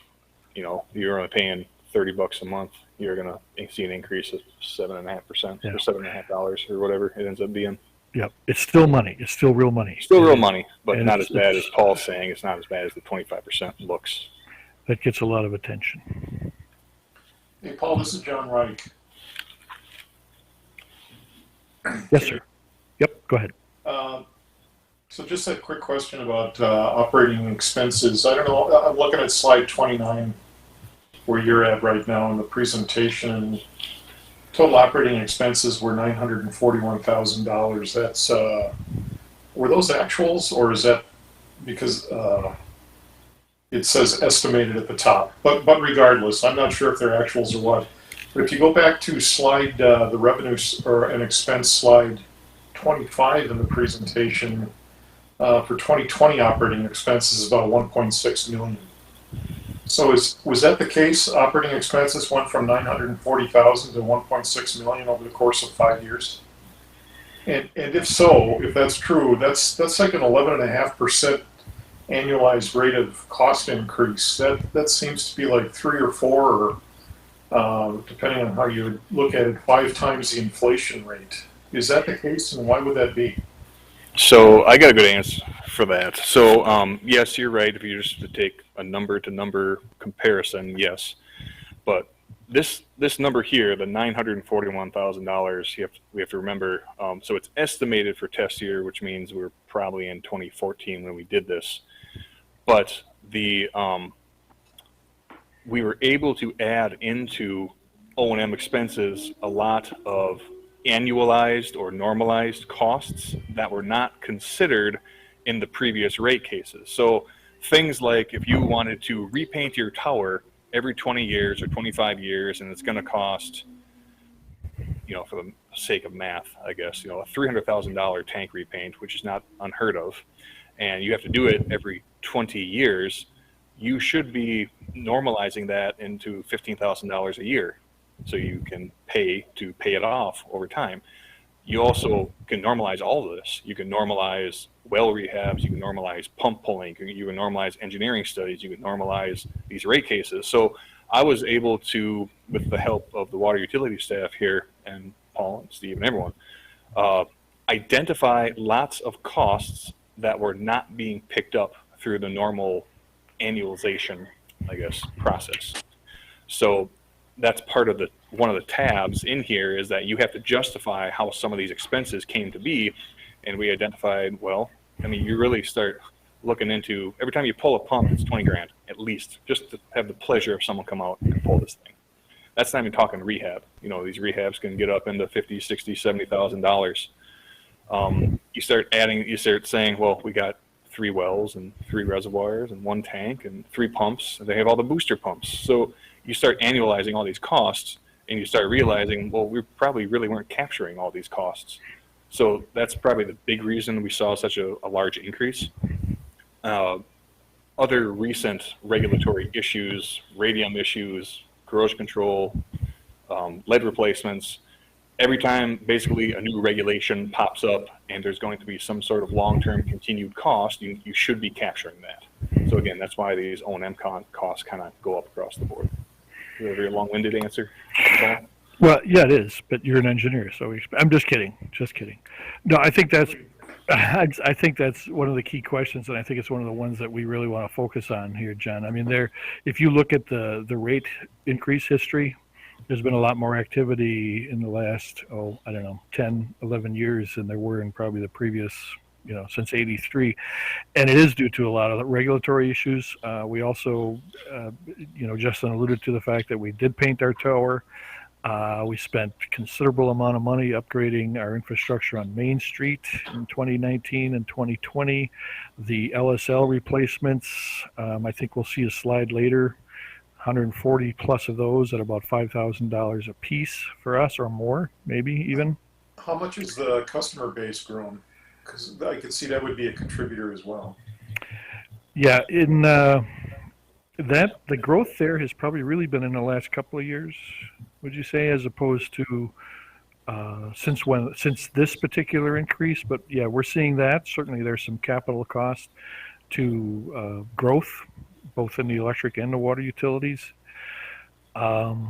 you're only paying $30 a month, you're gonna see an increase of 7.5% or $7.50 or whatever it ends up being. Yep, it's still money. It's still real money. Still real money, but and not as bad as Paul's saying. It's not as bad as the 25% looks. That gets a lot of attention. Hey, Paul, this is John Reich. Yes, sir. Yep, go ahead. So just a quick question about operating expenses. I don't know, I'm looking at slide 29 where you're at right now in the presentation. Total operating expenses were $941,000. That's, were those actuals, or is that because it says estimated at the top? But regardless, I'm not sure if they're actuals or what. But if you go back to slide, the revenue or an expense slide 25 in the presentation, for 2020 operating expenses is about 1.6 million. So was that the case? Operating expenses went from 940,000 to 1.6 million over the course of 5 years. And if so, if that's true, that's like an 11.5% annualized rate of cost increase. That seems to be like 3 or 4, or depending on how you look at it, 5 times the inflation rate. Is that the case, and why would that be? So I got a good answer for that. So yes, you're right. If you just to take a number to number comparison, yes. But this number here, the $941,000, we have to remember. So it's estimated for test year, which means we're probably in 2014 when we did this. But we were able to add into O&M expenses a lot of annualized or normalized costs that were not considered in the previous rate cases. So things like if you wanted to repaint your tower every 20 years or 25 years, and it's going to cost, for the sake of math, I guess, a $300,000 tank repaint, which is not unheard of, and you have to do it every 20 years, you should be normalizing that into $15,000 a year. So you can pay it off over time. you also can normalize all of this. You can normalize well rehabs, you can normalize pump pulling, you can normalize engineering studies, you can normalize these rate cases. So I was able to, with the help of the water utility staff here, and Paul and Steve and everyone, identify lots of costs that were not being picked up through the normal annualization, I guess, process. So that's part of one of the tabs in here, is that you have to justify how some of these expenses came to be. And we identified, well, I mean, you really start looking into, every time you pull a pump, it's 20 grand at least, just to have the pleasure of someone come out and pull this thing. That's not even talking rehab. You know, these rehabs can get up into $50, $60, $70,000. You start saying, well, we got 3 wells and 3 reservoirs and 1 tank and 3 pumps, and they have all the booster pumps. So you start annualizing all these costs, and you start realizing, well, we probably really weren't capturing all these costs. So that's probably the big reason we saw such a large increase. Other recent regulatory issues, radium issues, corrosion control, lead replacements, every time basically a new regulation pops up and there's going to be some sort of long-term continued cost, you should be capturing that. So again, that's why these O&M costs kind of go up across the board. Is that a very long-winded answer, Paul? Well, yeah, it is, but you're an engineer, so I'm just kidding. Just kidding. No, I think that's one of the key questions, and I think it's one of the ones that we really want to focus on here, John. I mean, if you look at the rate increase history, there's been a lot more activity in the last, 10, 11 years than there were in probably the previous, since '83. And it is due to a lot of the regulatory issues. We also, Justin alluded to the fact that we did paint our tower. We spent considerable amount of money upgrading our infrastructure on Main Street in 2019 and 2020. The LSL replacements, I think we'll see a slide later, 140 plus of those at about $5,000 a piece for us, or more, maybe even. How much is the customer base grown? Because I could see that would be a contributor as well. Yeah, in the growth there has probably really been in the last couple of years, would you say, as opposed to since this particular increase? But yeah, we're seeing that. Certainly there's some capital cost to growth, both in the electric and the water utilities. Yeah,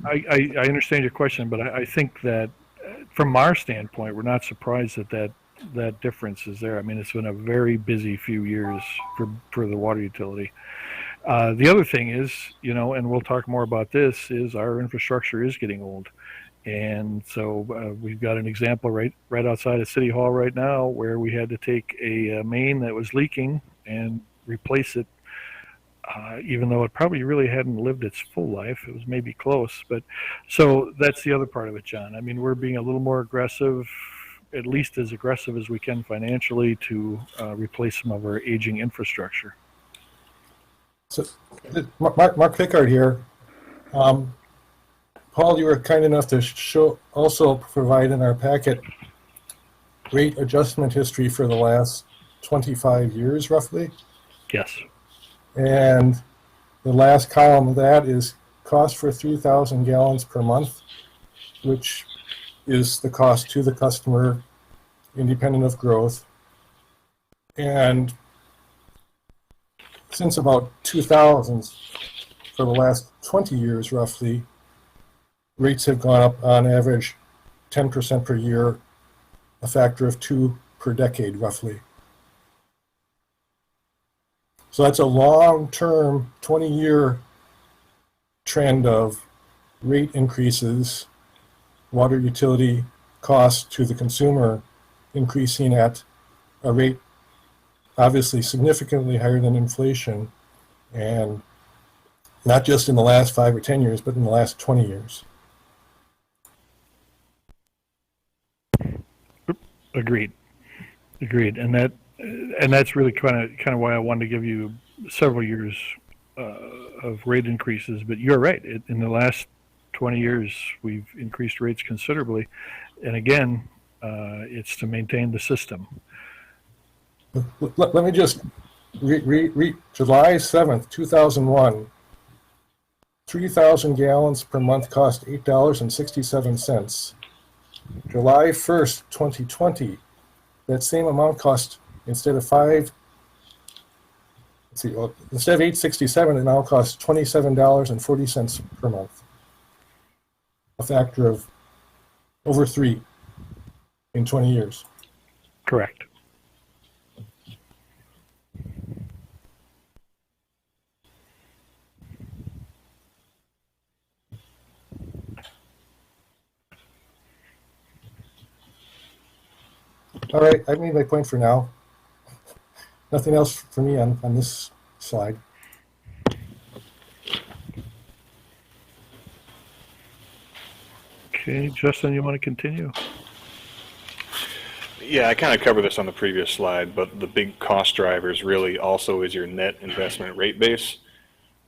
I understand your question, but I think that from our standpoint, we're not surprised that difference is there. I mean, it's been a very busy few years for the water utility. The other thing is, and we'll talk more about this, is our infrastructure is getting old. And so we've got an example right outside of City Hall right now where we had to take a main that was leaking and replace it, even though it probably really hadn't lived its full life. It was maybe close. But so that's the other part of it, John. I mean, we're being a little more aggressive, at least as aggressive as we can financially, to replace some of our aging infrastructure. So, Mark Pickard here. Paul, you were kind enough to also provide in our packet rate adjustment history for the last 25 years, roughly. Yes. And the last column of that is cost for 3,000 gallons per month, which is the cost to the customer, independent of growth. And since about 2000, for the last 20 years roughly, rates have gone up on average 10% per year, a factor of 2 per decade roughly. So that's a long-term 20-year trend of rate increases, water utility costs to the consumer increasing at a rate obviously significantly higher than inflation, and not just in the last 5 or 10 years, but in the last 20 years. Agreed, and that's really kind of why I wanted to give you several years of rate increases. But you're right. In the last 20 years, we've increased rates considerably, and again, it's to maintain the system. Let me just read July 7th, 2001. 3,000 gallons per month cost $8.67. July 1st, 2020, that same amount cost, instead of $8.67, it now costs $27.40 per month. A factor of over 3 in 20 years. Correct. All right, I made my point for now. Nothing else for me on this slide. Okay, Justin, you want to continue? Yeah, I kind of covered this on the previous slide, but the big cost drivers really also is your net investment rate base.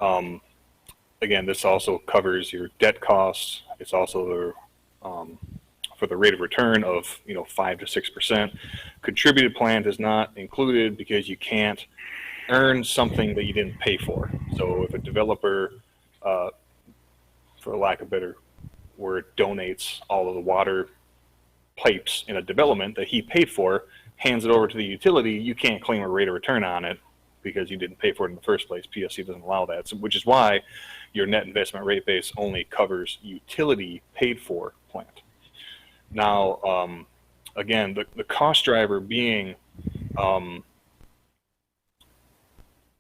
Again, this also covers your debt costs. It's also for the rate of return of 5 to 6%. Contributed plant is not included because you can't earn something that you didn't pay for. So if a developer, for lack of a better word, donates all of the water pipes in a development that he paid for, hands it over to the utility, you can't claim a rate of return on it because you didn't pay for it in the first place. PSC doesn't allow that, which is why your net investment rate base only covers utility paid for plant. Now, again, the cost driver being,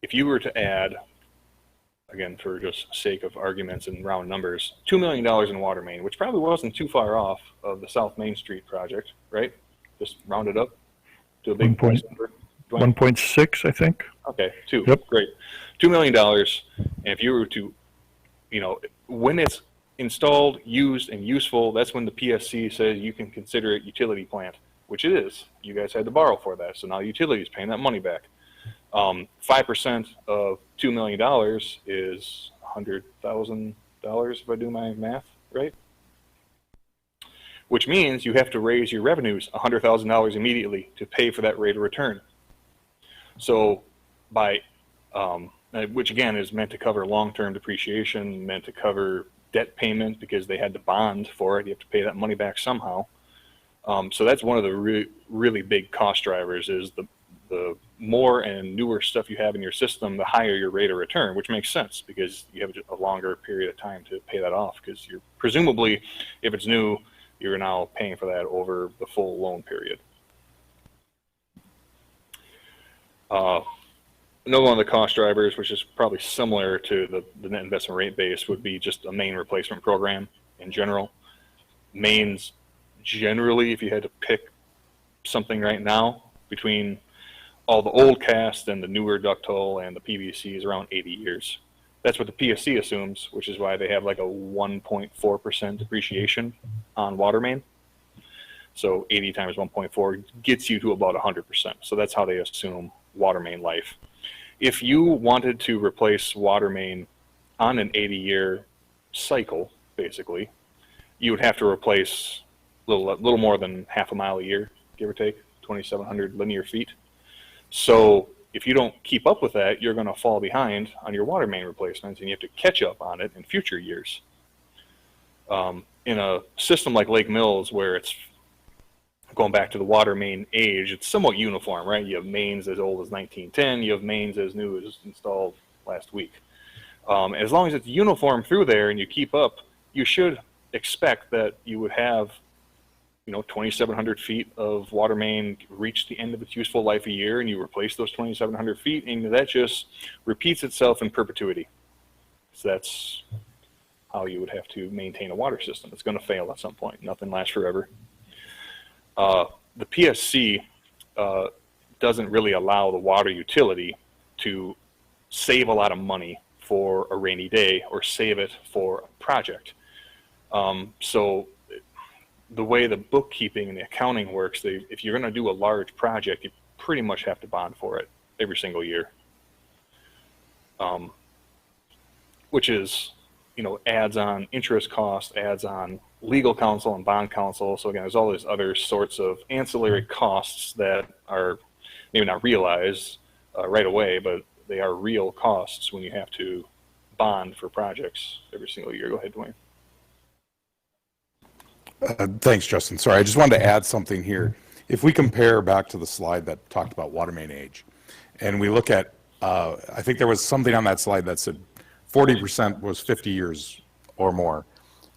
if you were to add, again, for just sake of arguments and round numbers, $2 million in water main, which probably wasn't too far off of the South Main Street project, right? Just round it up to a big price number. 1.6, I think. Okay, 2. Yep. Great. $2 million. And if you were to, when it's installed, used, and useful, that's when the PSC says you can consider it utility plant, which it is. You guys had to borrow for that, so now utility is paying that money back. 5% of $2 million is $100,000 if I do my math right, which means you have to raise your revenues $100,000 immediately to pay for that rate of return. So by which again is meant to cover long-term depreciation, meant to cover debt payment because they had to bond for it. You have to pay that money back somehow. So that's one of the really big cost drivers is the more and newer stuff you have in your system, the higher your rate of return, which makes sense because you have a longer period of time to pay that off because you're presumably, if it's new, you're now paying for that over the full loan period. Another one of the cost drivers, which is probably similar to the net investment rate base, would be just a main replacement program in general. Mains generally, if you had to pick something right now between all the old cast and the newer ductile and the PVC is around 80 years. That's what the PSC assumes, which is why they have like a 1.4% depreciation on water main. So 80 times 1.4 gets you to about 100%. So that's how they assume water main life. If you wanted to replace water main on an 80-year cycle, basically, you would have to replace a little more than half a mile a year, give or take, 2,700 linear feet. So if you don't keep up with that, you're going to fall behind on your water main replacements, and you have to catch up on it in future years. In a system like Lake Mills, where it's going back to the water main age, it's somewhat uniform, right? You have mains as old as 1910, you have mains as new as installed last week. As long as it's uniform through there and you keep up, you should expect that you would have 2,700 feet of water main reach the end of its useful life a year, and you replace those 2,700 feet, and that just repeats itself in perpetuity. So that's how you would have to maintain a water system. It's going to fail at some point. Nothing lasts forever. The PSC doesn't really allow the water utility to save a lot of money for a rainy day or save it for a project. So the way the bookkeeping and the accounting works, if you're going to do a large project, you pretty much have to bond for it every single year, which is, adds on interest costs, adds on legal counsel and bond counsel. So again, there's all these other sorts of ancillary costs that are maybe not realized right away, but they are real costs when you have to bond for projects every single year. Go ahead, Dwayne. Thanks, Justin. Sorry, I just wanted to add something here. If we compare back to the slide that talked about water main age, and we look at, I think there was something on that slide that said 40% was 50 years or more.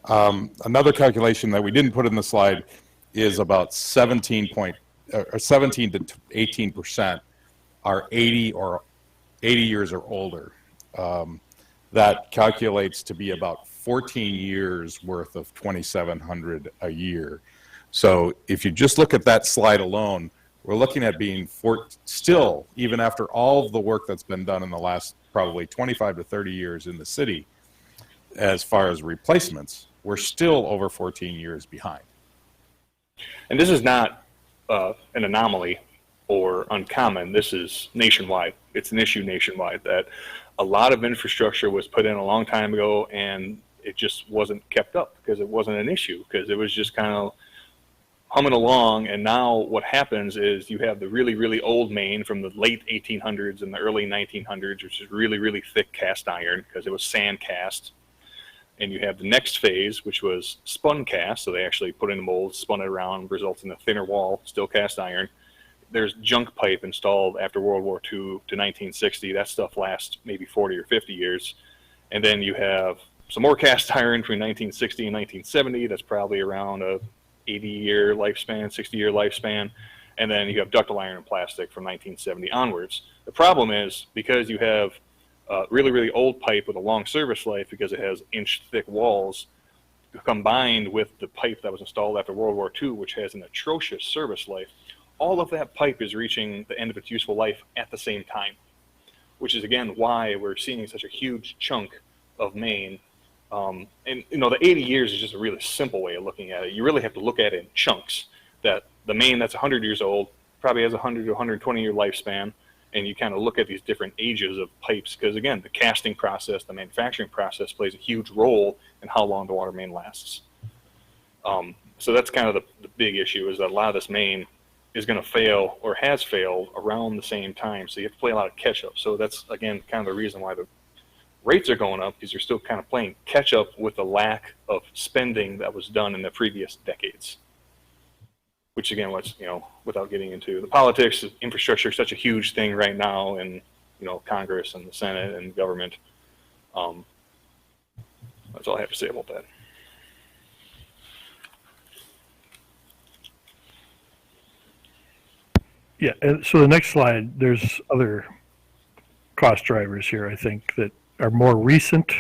Another calculation that we didn't put in the slide is about 17 to 18% are 80 years or older. That calculates to be about 14 years worth of 2,700 a year. So if you just look at that slide alone, we're looking at being still, even after all of the work that's been done in the last probably 25 to 30 years in the city, as far as replacements, we're still over 14 years behind. And this is not an anomaly or uncommon. This is nationwide. It's an issue nationwide that a lot of infrastructure was put in a long time ago and it just wasn't kept up because it wasn't an issue, because it was just kind of humming along. And now what happens is you have the really, really old main from the late 1800s and the early 1900s, which is really, really thick cast iron because it was sand cast. And you have the next phase, which was spun cast. So they actually put in the mold, spun it around, results in a thinner wall, still cast iron. There's junk pipe installed after World War II to 1960. That stuff lasts maybe 40 or 50 years. And then you have some more cast iron between 1960 and 1970. That's probably around a 80-year lifespan, 60-year lifespan. And then you have ductile iron and plastic from 1970 onwards. The problem is because you have really, really old pipe with a long service life because it has inch-thick walls combined with the pipe that was installed after World War II, which has an atrocious service life, all of that pipe is reaching the end of its useful life at the same time, which is, again, why we're seeing such a huge chunk of main. And, you know, the 80 years is just a really simple way of looking at it. You really have to look at it in chunks, that the main that's 100 years old probably has a 100 to 120-year lifespan, and you kind of look at these different ages of pipes because, again, the casting process, the manufacturing process plays a huge role in how long the water main lasts. So that's kind of the big issue, is that a lot of this main is going to fail or has failed around the same time. So you have to play a lot of catch up. So that's, again, kind of the reason why the rates are going up, because you're still kind of playing catch up with the lack of spending that was done in the previous decades. Which, again, was, you know, without getting into the politics, infrastructure is such a huge thing right now in, you know, Congress and the Senate and government. That's all I have to say about that. Yeah, and so the next slide, there's other cost drivers here, I think, that are more recent,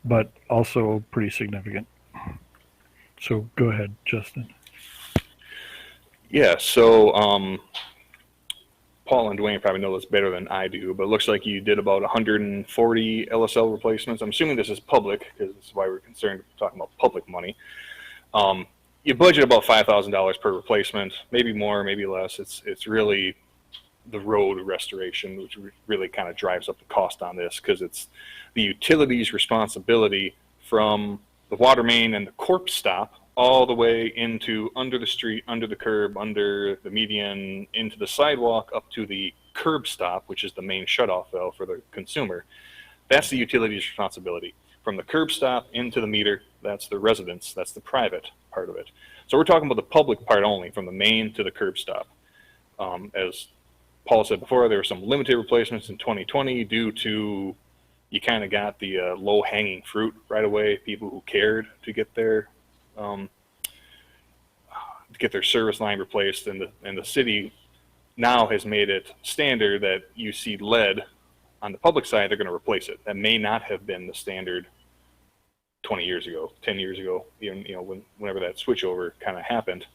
but also pretty significant. So go ahead, Justin. Yeah, so Paul and Dwayne probably know this better than I do, but it looks like you did about 140 LSL replacements. I'm assuming this is public, because this is why we're concerned with talking about public money. You budget about $5,000 per replacement, maybe more, maybe less. It's really the road restoration, which really kind of drives up the cost on this, because it's the utilities responsibility from the water main and the corpse stop all the way into under the street, under the curb, under the median, into the sidewalk, up to the curb stop, which is the main shutoff valve for the consumer. That's the utilities responsibility. From the curb stop into the meter, that's the residence, that's the private part of it. So we're talking about the public part only, from the main to the curb stop. As Paul said before, there were some limited replacements in 2020 due to, you kind of got the low-hanging fruit right away, people who cared to get their service line replaced, and the city now has made it standard that you see lead on the public side, they're going to replace it. That may not have been the standard 20 years ago, 10 years ago, even, you know, whenever that switchover kind of happened.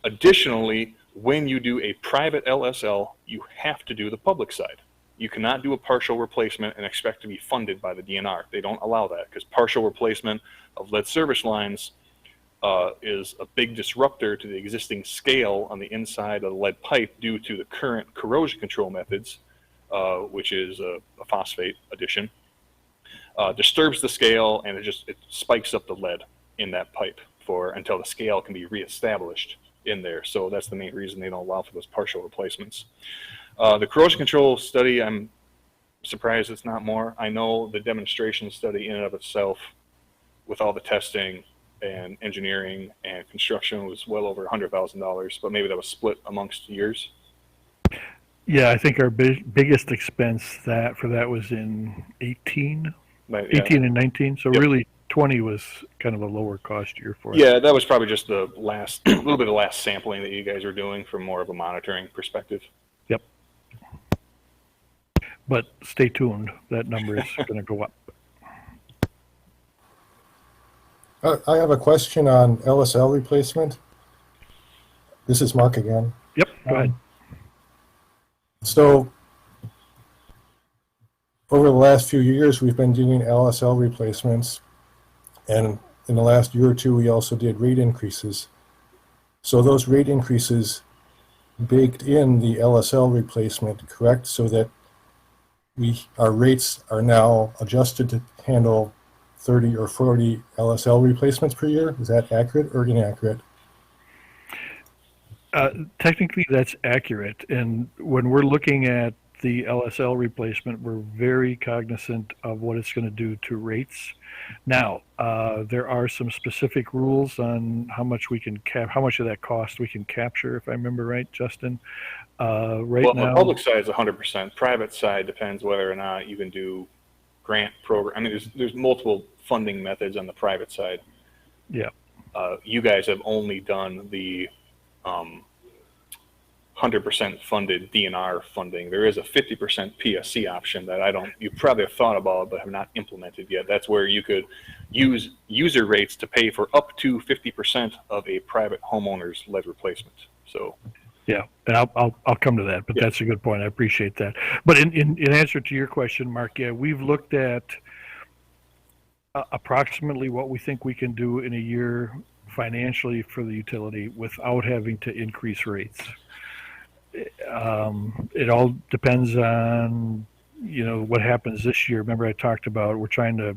Additionally, when you do a private LSL, you have to do the public side. You cannot do a partial replacement and expect to be funded by the DNR. They don't allow that, because partial replacement of lead service lines is a big disruptor to the existing scale on the inside of the lead pipe due to the current corrosion control methods, which is a phosphate addition. Disturbs the scale, and it spikes up the lead in that pipe until the scale can be reestablished in there. So that's the main reason they don't allow for those partial replacements. The corrosion control study, I'm surprised it's not more. I know the demonstration study in and of itself, with all the testing and engineering and construction, was well over $100,000, but maybe that was split amongst years. Yeah, I think our biggest expense for that was in 18, But, yeah. 18 and 19. So Yep. really 20 was kind of a lower cost year for us. Yeah, that was probably just the last, a little bit of the last sampling that you guys were doing from more of a monitoring perspective. Yep. But stay tuned. That number is going to go up. I have a question on LSL replacement. This is Mark again. Yep, go ahead. So over the last few years, we've been doing LSL replacements, and in the last year or two, we also did rate increases. So those rate increases baked in the LSL replacement, correct? So that our rates are now adjusted to handle 30 or 40 LSL replacements per year. Is that accurate or inaccurate? Technically, that's accurate. And when we're looking at the LSL replacement, we're very cognizant of what it's going to do to rates. Now, there are some specific rules on how much we can how much of that cost we can capture, if I remember right, Justin. Right Well, now, the public side is 100%. Private side depends whether or not you can do grant program. I mean, there's multiple funding methods on the private side. Yeah. You guys have only done the 100% funded DNR funding. There is a 50% PSC option that you probably have thought about but have not implemented yet. That's where you could use user rates to pay for up to 50% of a private homeowner's lead replacement. So. Yeah, and I'll come to that, but Yeah. That's a good point. I appreciate that. But in answer to your question, Mark, yeah, we've looked at approximately what we think we can do in a year financially for the utility without having to increase rates. It all depends on, what happens this year. Remember I talked about we're trying to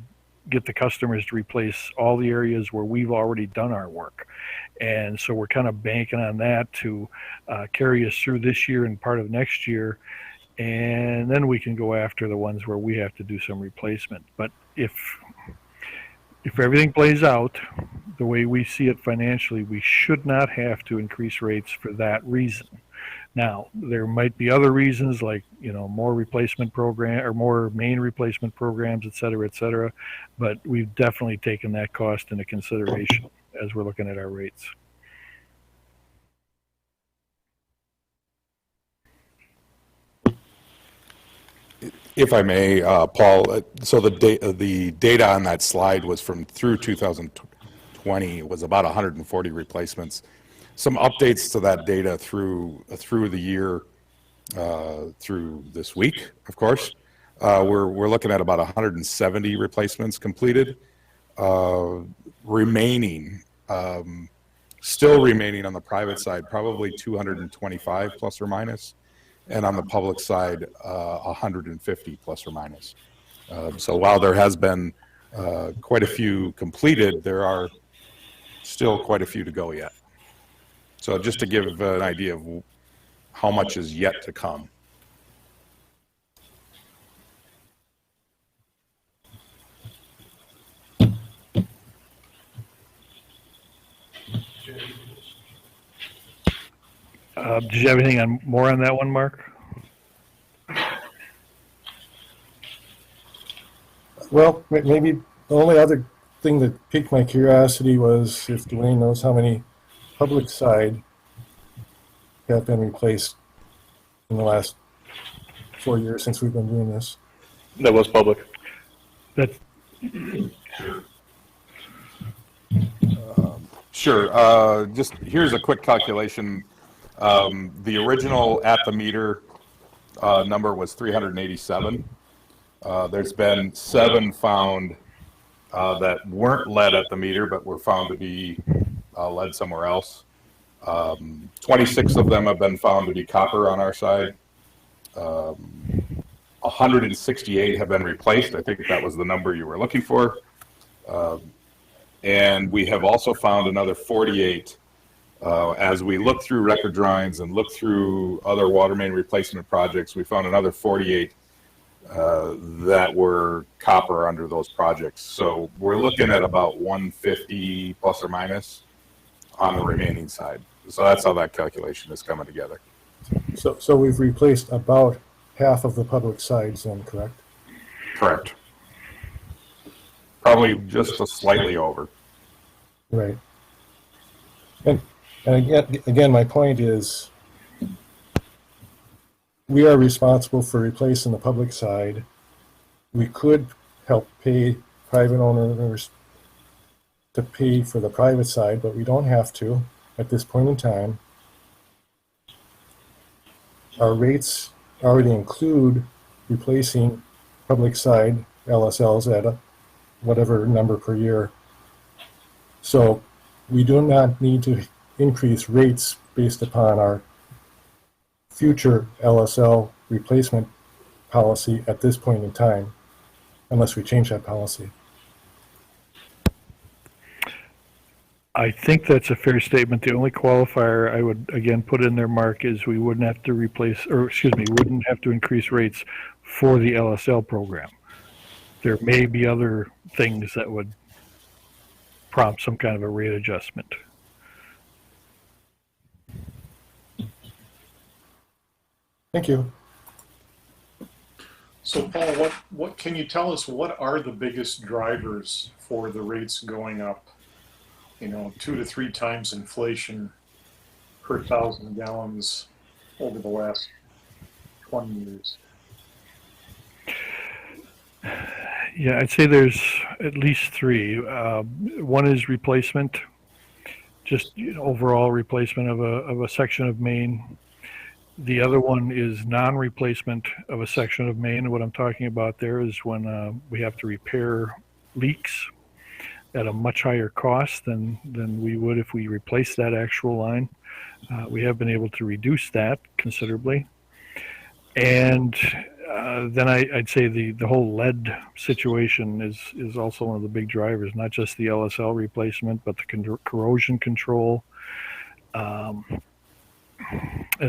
get the customers to replace all the areas where we've already done our work. And so we're kind of banking on that to carry us through this year and part of next year. And then we can go after the ones where we have to do some replacement. But if everything plays out the way we see it financially, we should not have to increase rates for that reason. Now, there might be other reasons like, more replacement program or more main replacement programs, et cetera, but we've definitely taken that cost into consideration as we're looking at our rates. If I may, Paul, so the data on that slide was through 2020 was about 140 replacements. Some updates to that data through the year, through this week, of course. We're looking at about 170 replacements completed. Still remaining on the private side, probably 225 plus or minus, and on the public side, 150 plus or minus. So while there has been quite a few completed, there are still quite a few to go yet. So just to give an idea of how much is yet to come. Did you have anything more on that one, Mark? Well, maybe the only other thing that piqued my curiosity was if Dwayne knows how many public side have been replaced in the last 4 years since we've been doing this. That was public. That's Sure. Just here's a quick calculation. The original at the meter number was 387. There's been 7 found that weren't lead at the meter, but were found to be lead somewhere else. 26 of them have been found to be copper on our side. 168 have been replaced. I think that was the number you were looking for. And we have also found another 48 as we look through record drawings and look through other water main replacement projects. We found another 48 that were copper under those projects. So we're looking at about 150 plus or minus on the remaining side. So that's how that calculation is coming together. So we've replaced about half of the public sides then, correct? Correct. Probably just a slightly over. Right. And again, my point is we are responsible for replacing the public side. We could help pay private owners to pay for the private side, but we don't have to at this point in time. Our rates already include replacing public side LSLs at whatever number per year. So we do not need to increase rates based upon our future LSL replacement policy at this point in time, unless we change that policy. I think that's a fair statement. The only qualifier I would again put in there, Mark, is we wouldn't have to wouldn't have to increase rates for the LSL program. There may be other things that would prompt some kind of a rate adjustment. Thank you. So Paul, what can you tell us, what are the biggest drivers for the rates going up? 2 to 3 times inflation per 1,000 gallons over the last 20 years. Yeah, I'd say there's at least 3. One is replacement, just overall replacement of a section of main. The other one is non-replacement of a section of main. What I'm talking about there is when we have to repair leaks at a much higher cost than we would if we replaced that actual line. We have been able to reduce that considerably. And then I'd say the whole lead situation is also one of the big drivers, not just the LSL replacement, but the corrosion control, and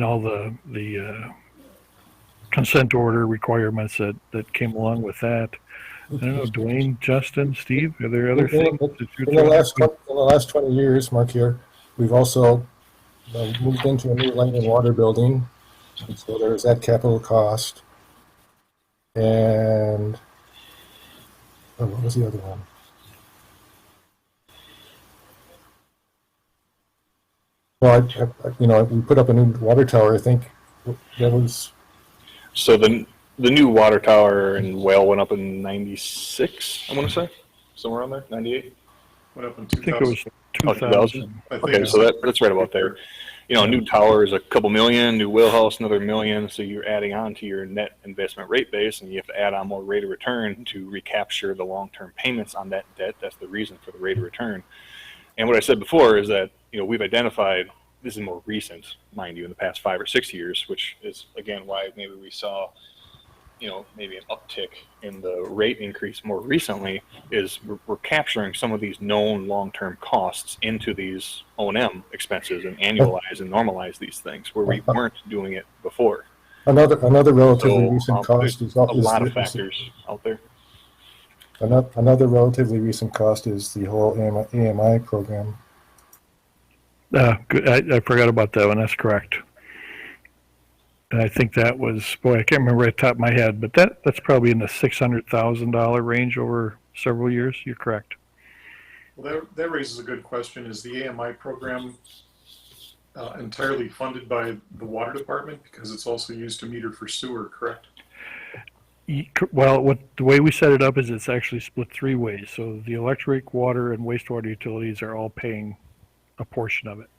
all the consent order requirements that came along with that. I don't know, Dwayne, Justin, Steve, are there other things that you're in the last 20 years, Mark, here, we've also moved into a new light and water building. So there's that capital cost. And what was the other one? Well, we put up a new water tower. I think that was. So the new water tower in Whale went up in '96. I want to say somewhere around there, '98. Went up in I think it was 2000. 2000. I think Okay, so that's right about there. A new tower is a couple million, new whale house another million, so you're adding on to your net investment rate base, and you have to add on more rate of return to recapture the long-term payments on that debt. That's the reason for the rate of return. And what I said before is that we've identified, this is more recent, mind you, in the past 5 or 6 years, which is again why maybe we saw maybe an uptick in the rate increase more recently, is we're capturing some of these known long-term costs into these O&M expenses and annualize and normalize these things where we weren't doing it before. Another relatively recent cost is a lot of factors out there. Another relatively recent cost is the whole AMI program. Good. I forgot about that one. That's correct. And I think that was, I can't remember right off the top of my head, but that's probably in the $600,000 range over several years. You're correct. Well, that raises a good question. Is the AMI program entirely funded by the water department, because it's also used to meter for sewer, correct? Well, the way we set it up is it's actually split 3 ways. So the electric, water, and wastewater utilities are all paying a portion of it.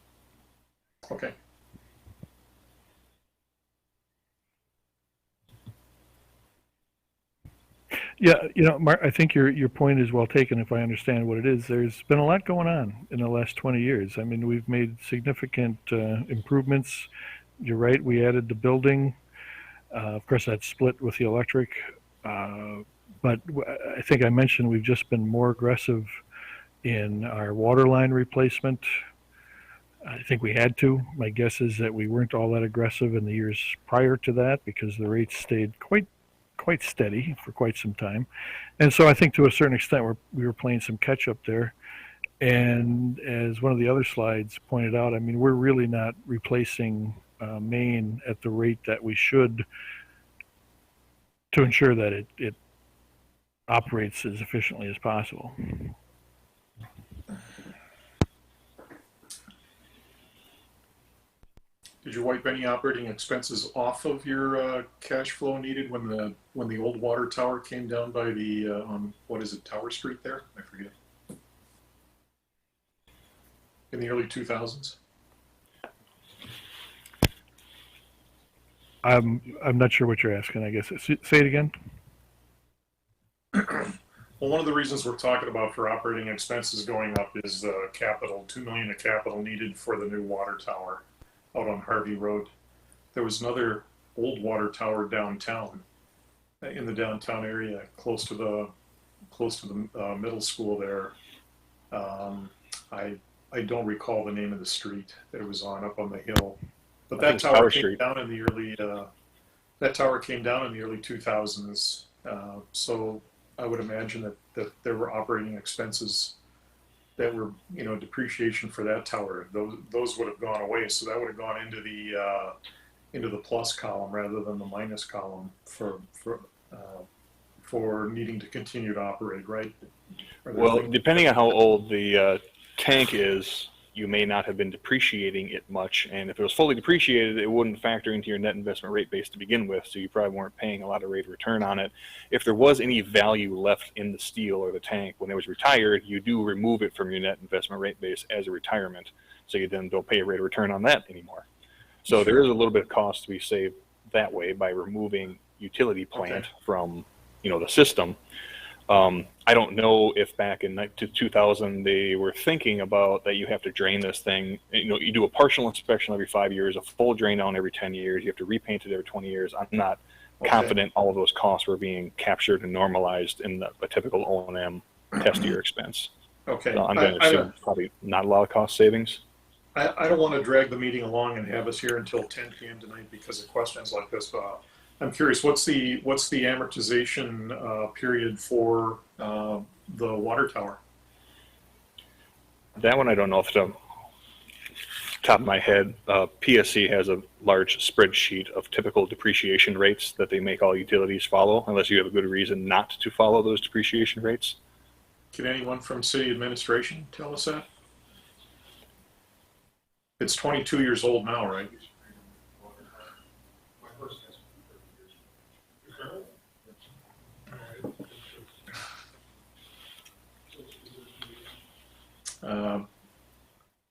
Okay. Yeah, Mark, I think your point is well taken. If I understand what it is, there's been a lot going on in the last 20 years. I mean, we've made significant improvements. You're right. We added the building. Of course, that's split with the electric. But I think I mentioned we've just been more aggressive in our water line replacement. I think we had to. My guess is that we weren't all that aggressive in the years prior to that because the rates stayed quite quite steady for quite some time. And so I think to a certain extent we were playing some catch up there. And as one of the other slides pointed out, I mean, we're really not replacing main at the rate that we should to ensure that it operates as efficiently as possible. Did you wipe any operating expenses off of your cash flow needed when the old water tower came down by the on what is it, Tower Street there? I forget. In the early 2000s. I'm not sure what you're asking. I guess say it again. Well, one of the reasons we're talking about for operating expenses going up is the capital, $2 million of capital needed for the new water tower out on Harvey Road. There was another old water tower downtown, in the downtown area, close to the middle school there. I don't recall the name of the street that it was on up on the hill, but that tower came down in the early. That tower came down in the early 2000s. So I would imagine that there were operating expenses that were, depreciation for that tower. Those would have gone away. So that would have gone into the plus column rather than the minus column for needing to continue to operate, right? Well, depending on how old the tank is, you may not have been depreciating it much, and if it was fully depreciated, it wouldn't factor into your net investment rate base to begin with, so you probably weren't paying a lot of rate of return on it. If there was any value left in the steel or the tank when it was retired, you do remove it from your net investment rate base as a retirement, so you then don't pay a rate of return on that anymore. So there is a little bit of cost to be saved that way by removing utility plant from the system. I don't know if back in 2000 they were thinking about that you have to drain this thing. You do a partial inspection every 5 years, a full drain down every 10 years. You have to repaint it every 20 years. I'm not confident all of those costs were being captured and normalized in a typical O&M test year expense. Okay. So I'm going to assume probably not a lot of cost savings. I don't want to drag the meeting along and have us here until 10 p.m. tonight because of questions like this. I'm curious, what's the amortization period for the water tower? That one I don't know off the top of my head. PSC has a large spreadsheet of typical depreciation rates that they make all utilities follow, unless you have a good reason not to follow those depreciation rates. Can anyone from city administration tell us that? It's 22 years old now, right?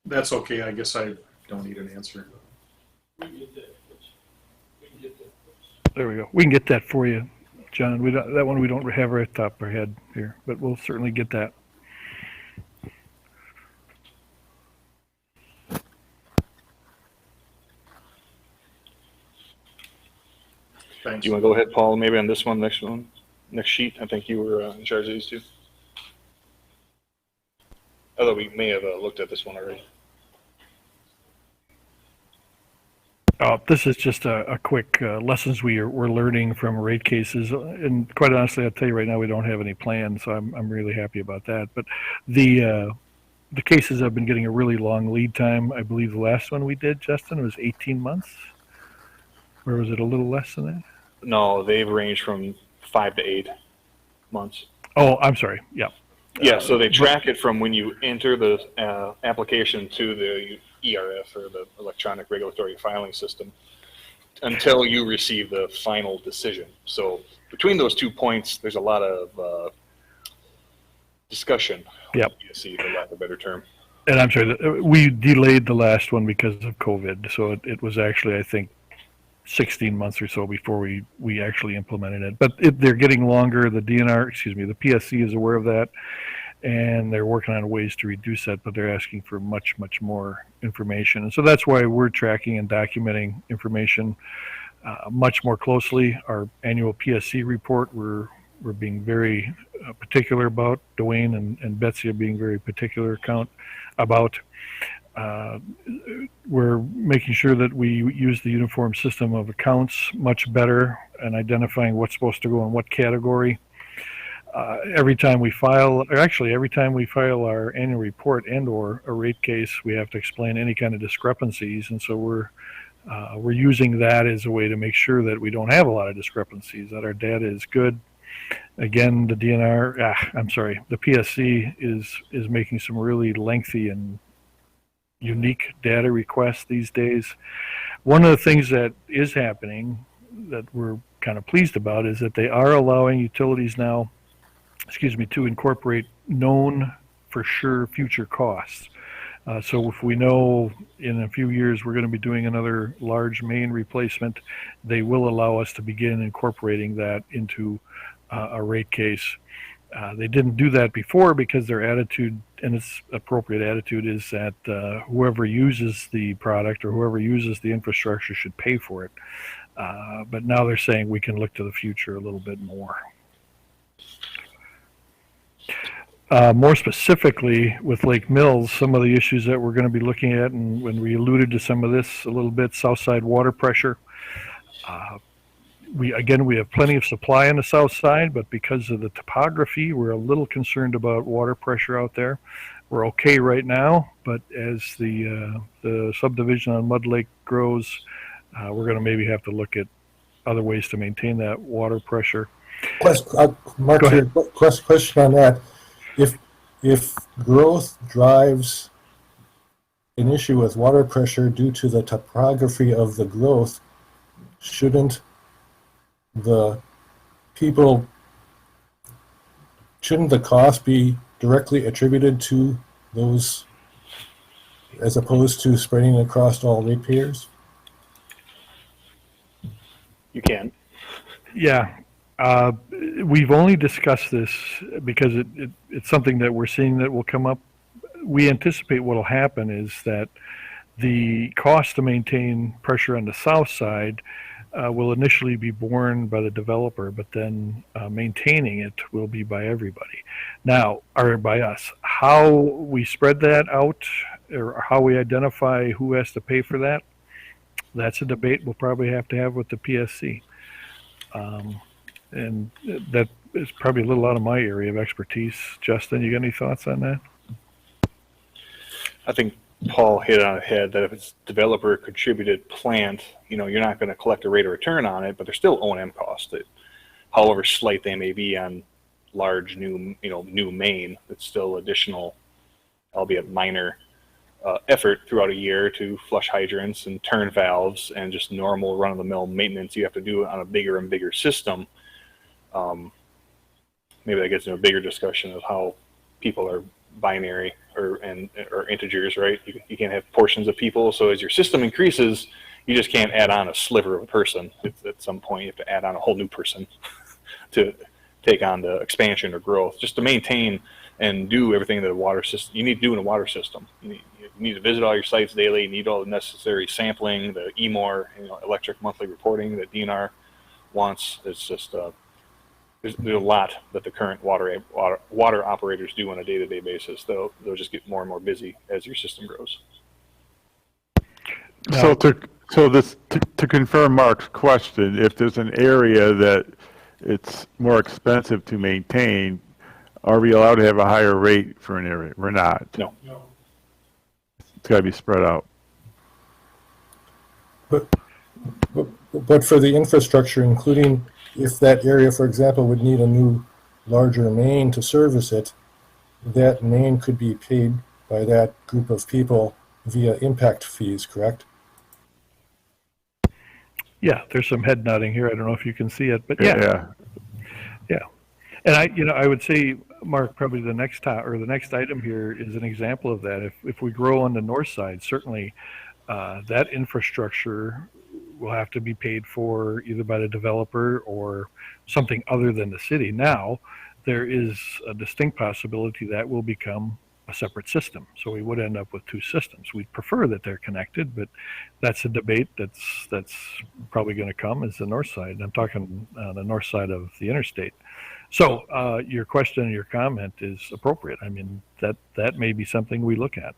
That's okay. I guess I don't need an answer. There we go. We can get that for you, John. That one we don't have right at the top of our head here, but we'll certainly get that. Thanks. Do you want to go ahead, Paul, maybe on this one, next sheet? I think you were in charge of these two. Although we may have looked at this one already. This is just a quick lessons we're learning from rate cases, and quite honestly, I'll tell you right now we don't have any plans, so I'm really happy about that. But the cases have been getting a really long lead time. I believe the last one we did, Justin, was 18 months, or was it a little less than that? No, they've ranged from 5 to 8 months. Oh, I'm sorry. Yeah. Yeah, so they track it from when you enter the application to the ERF, or the electronic regulatory filing system, until you receive the final decision. So between those 2 points, there's a lot of discussion. Yep. See, for lack of a better term. And I'm sorry, we delayed the last one because of COVID. So it was actually, I think, 16 months or so before we actually implemented it. But they're getting longer. The the PSC is aware of that, and they're working on ways to reduce that, but they're asking for much, much more information. And so that's why we're tracking and documenting information much more closely. Our annual PSC report, we're being very particular about. Dwayne and Betsy are being very particular about. we're making sure that we use the uniform system of accounts much better and identifying what's supposed to go in what category. Every time we file, or actually every time we file our annual report and or a rate case, we have to explain any kind of discrepancies. And so we're using that as a way to make sure that we don't have a lot of discrepancies, that our data is good. Again, the the PSC is making some really lengthy and unique data requests these days. One of the things that is happening that we're kind of pleased about is that they are allowing utilities now, to incorporate known for sure future costs. So if we know in a few years we're going to be doing another large main replacement, they will allow us to begin incorporating that into a rate case. They didn't do that before because their attitude, and its appropriate attitude, is that whoever uses the product or whoever uses the infrastructure should pay for it. But now they're saying we can look to the future a little bit more. More specifically with Lake Mills, some of the issues that we're going to be looking at, and when we alluded to some of this a little bit, south side water pressure. We have plenty of supply on the south side, but because of the topography, we're a little concerned about water pressure out there. We're okay right now, but as the subdivision on Mud Lake grows, we're going to maybe have to look at other ways to maintain that water pressure. Mark, question on that. If growth drives an issue with water pressure due to the topography of the growth, shouldn't the cost be directly attributed to those as opposed to spreading across all ratepayers? You can. Yeah. We've only discussed this because it's something that we're seeing that will come up. We anticipate what will happen is that the cost to maintain pressure on the south side will initially be borne by the developer, but then maintaining it will be by everybody. Now, or by us. How we spread that out or how we identify who has to pay for that, that's a debate we'll probably have to have with the PSC. And that is probably a little out of my area of expertise. Justin, you got any thoughts on that? I think Paul hit it on the head that if it's developer contributed plant, you're not going to collect a rate of return on it, but there's still O&M costs that, however slight they may be on large new main, it's still additional, albeit minor, effort throughout a year to flush hydrants and turn valves and just normal run-of-the-mill maintenance you have to do on a bigger and bigger system. Maybe that gets into a bigger discussion of how people are binary or integers, right? You can't have portions of people. So as your system increases, you just can't add on a sliver of a person. At some point, you have to add on a whole new person to take on the expansion or growth, just to maintain and do everything that a water system you need to do in a water system. You need to visit all your sites daily. You need all the necessary sampling, the EMOR, electric monthly reporting that DNR wants. It's just there's a lot that the current water operators do on a day-to-day basis. They'll just get more and more busy as your system grows. So to confirm Mark's question, if there's an area that it's more expensive to maintain, are we allowed to have a higher rate for an area? We're not. No. It's got to be spread out. But for the infrastructure, including if that area, for example, would need a new larger main to service it, that main could be paid by that group of people via impact fees, correct? Yeah, there's some head nodding here. I don't know if you can see it, but yeah. And I would say, Mark, probably the next item here is an example of that. If we grow on the north side, certainly that infrastructure will have to be paid for either by the developer or something other than the city. Now, there is a distinct possibility that will become a separate system. So we would end up with two systems. We'd prefer that they're connected, but that's a debate that's probably going to come is the north side. I'm talking the north side of the interstate. So your question and your comment is appropriate. I mean, that may be something we look at.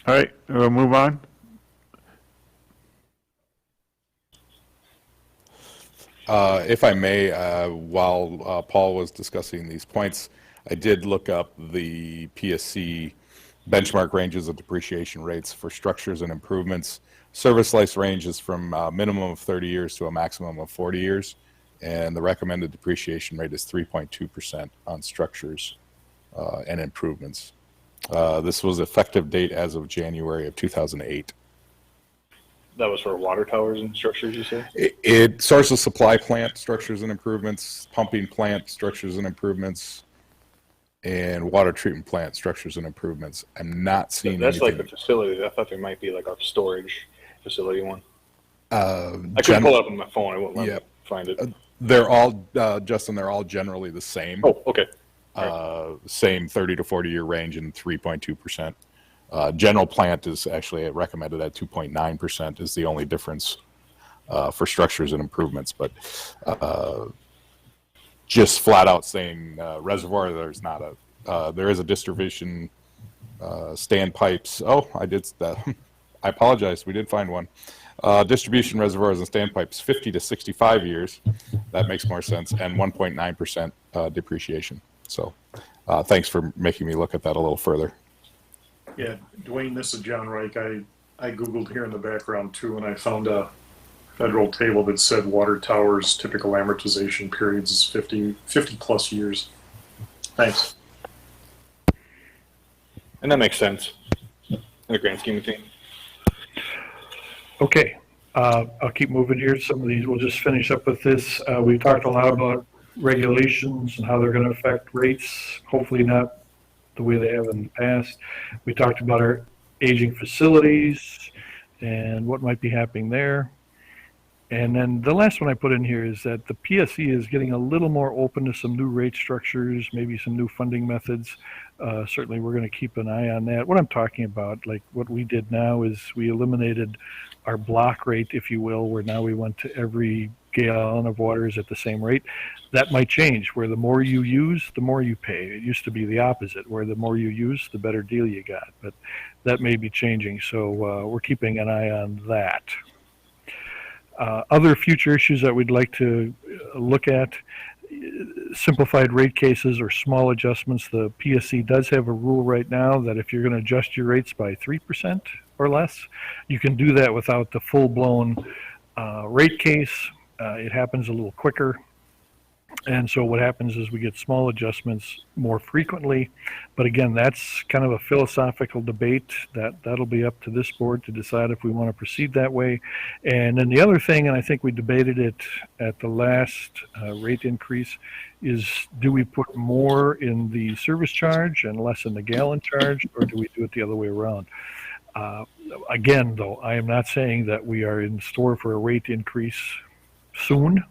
All right, we'll move on. If I may, while Paul was discussing these points, I did look up the PSC benchmark ranges of depreciation rates for structures and improvements. Service life ranges from a minimum of 30 years to a maximum of 40 years, and the recommended depreciation rate is 3.2% on structures and improvements. This was effective date as of January of 2008. That was for water towers and structures, you say? It source of supply plant structures and improvements, pumping plant structures and improvements, and water treatment plant structures and improvements. I'm not seeing That's anything. like the facility. I thought there might be like a storage facility one. I couldn't Gen- pull it up on my phone. I wouldn't let Yeah. me find it. They're all, Justin, they're all generally the same. Oh, okay. Same 30 to 40 year range and 3.2%. General plant is actually recommended at 2.9% is the only difference for structures and improvements. But just flat out saying reservoir, there's not a, there is a distribution standpipes. Oh, I did that. I apologize. We did find one. Distribution reservoirs and standpipes, 50 to 65 years. That makes more sense. And 1.9% depreciation. So thanks for making me look at that a little further. Yeah, Dwayne, this is John Reich. I Googled here in the background too, and I found a federal table that said water towers typical amortization periods is 50 plus years. Thanks. And that makes sense in the grand scheme of things. Okay, I'll keep moving here. Some of these, we'll just finish up with this. We've talked a lot about regulations and how they're going to affect rates, hopefully not the way they have in the past. We talked about our aging facilities and what might be happening there. And then the last one I put in here is that the PSC is getting a little more open to some new rate structures, maybe some new funding methods. Certainly we're going to keep an eye on that. What I'm talking about, like what we did now is we eliminated our block rate, if you will, where now we went to every gallon of water is at the same rate. That might change, where the more you use, the more you pay. It used to be the opposite, where the more you use, the better deal you got. But that may be changing, so we're keeping an eye on that. Other future issues that we'd like to look at, simplified rate cases or small adjustments. The PSC does have a rule right now that if you're going to adjust your rates by 3% or less, you can do that without the full-blown rate case. It happens a little quicker. And so what happens is we get small adjustments more frequently. But again, that's kind of a philosophical debate that'll be up to this board to decide if we want to proceed that way. And then the other thing, and I think we debated it at the last rate increase, is do we put more in the service charge and less in the gallon charge, or do we do it the other way around? Again, though, I am not saying that we are in store for a rate increase soon,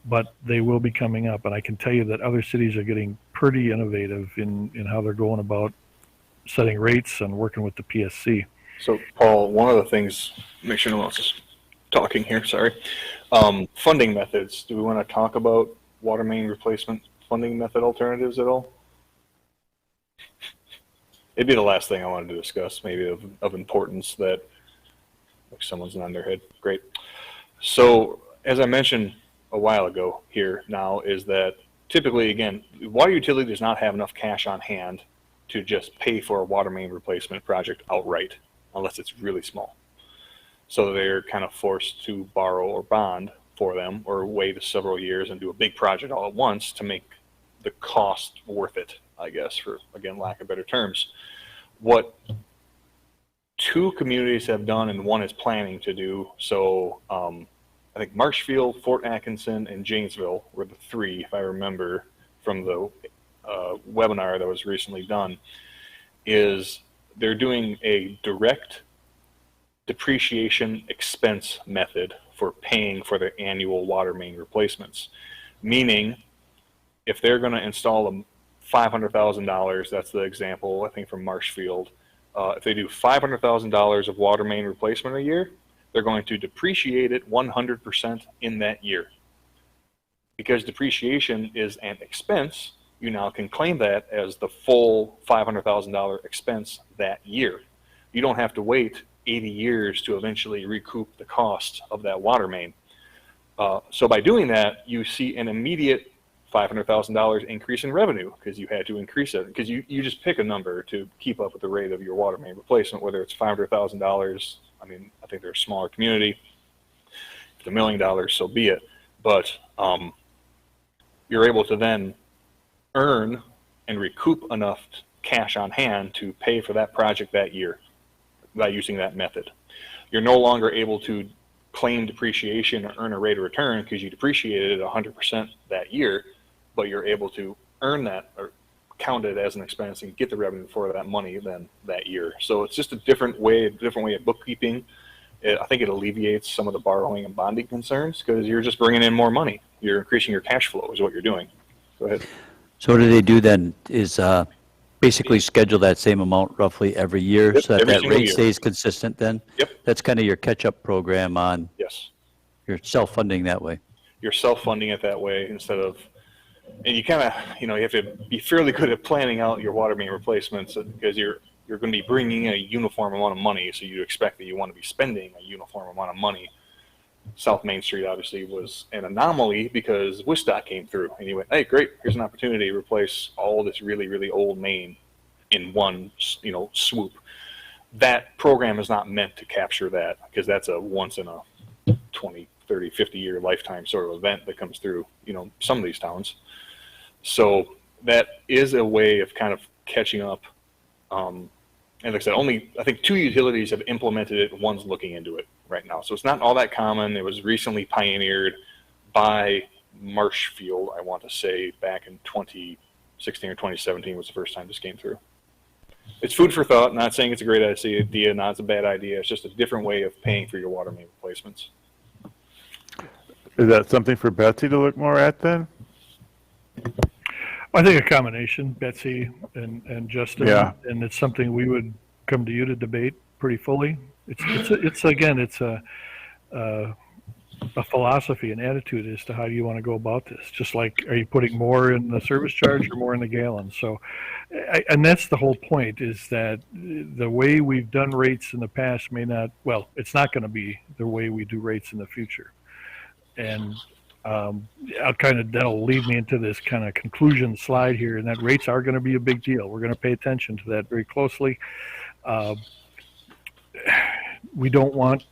but they will be coming up. And I can tell you that other cities are getting pretty innovative in how they're going about setting rates and working with the PSC. So, Paul, one of the things, make sure no one else is talking here, sorry. Funding methods. Do we want to talk about water main replacement funding method alternatives at all? It'd be the last thing I wanted to discuss, maybe of importance that, like someone's nodding their head. Great. So, as I mentioned a while ago here now, is that typically, again, the water utility does not have enough cash on hand to just pay for a water main replacement project outright, unless it's really small. So they're kind of forced to borrow or bond for them, or wait several years and do a big project all at once to make the cost worth it, I guess, for, again, lack of better terms. What two communities have done, and one is planning to do, so I think Marshfield, Fort Atkinson, and Janesville were the three, if I remember from the webinar that was recently done, is they're doing a direct depreciation expense method for paying for their annual water main replacements. Meaning, if they're going to install a $500,000, that's the example, I think, from Marshfield. If they do $500,000 of water main replacement a year, they're going to depreciate it 100% in that year. Because depreciation is an expense, you now can claim that as the full $500,000 expense that year. You don't have to wait 80 years to eventually recoup the cost of that water main. So by doing that, you see an immediate $500,000 increase in revenue because you had to increase it, because you just pick a number to keep up with the rate of your water main replacement, whether it's $500,000. I mean, I think they're a smaller community. If it's $1 million, so be it. But you're able to then earn and recoup enough cash on hand to pay for that project that year by using that method. You're no longer able to claim depreciation or earn a rate of return because you depreciated 100% that year, but you're able to earn that or count it as an expense and get the revenue for that money then that year. So it's just a different way of bookkeeping. I think it alleviates some of the borrowing and bonding concerns because you're just bringing in more money. You're increasing your cash flow is what you're doing. Go ahead. So what do they do then is basically schedule that same amount roughly every year Yep, so that every that single rate year. stays consistent then? Yep. That's kind of your catch-up program on Yes. your self-funding that way. You're self-funding it that way instead of, and you kind of, you have to be fairly good at planning out your water main replacements because you're going to be bringing in a uniform amount of money, so you expect that you want to be spending a uniform amount of money. South Main Street obviously was an anomaly because Wistock came through and he went, hey, great, here's an opportunity to replace all this really, really old main in one, swoop. That program is not meant to capture that because that's a once in a 20, 30, 50-year lifetime sort of event that comes through, some of these towns. So that is a way of kind of catching up. And like I said, only I think 2 utilities have implemented it. One's looking into it right now. So it's not all that common. It was recently pioneered by Marshfield, I want to say, back in 2016 or 2017 was the first time this came through. It's food for thought. Not saying it's a great idea, not it's a bad idea. It's just a different way of paying for your water main replacements. Is that something for Betsy to look more at then? I think a combination, Betsy and Justin. Yeah. And it's something we would come to you to debate pretty fully. It's a philosophy and attitude as to how you want to go about this. Just like, are you putting more in the service charge or more in the gallon? So, and that's the whole point, is that the way we've done rates in the past it's not going to be the way we do rates in the future. And that'll lead me into this kind of conclusion slide here, and that rates are going to be a big deal. We're going to pay attention to that very closely. We don't want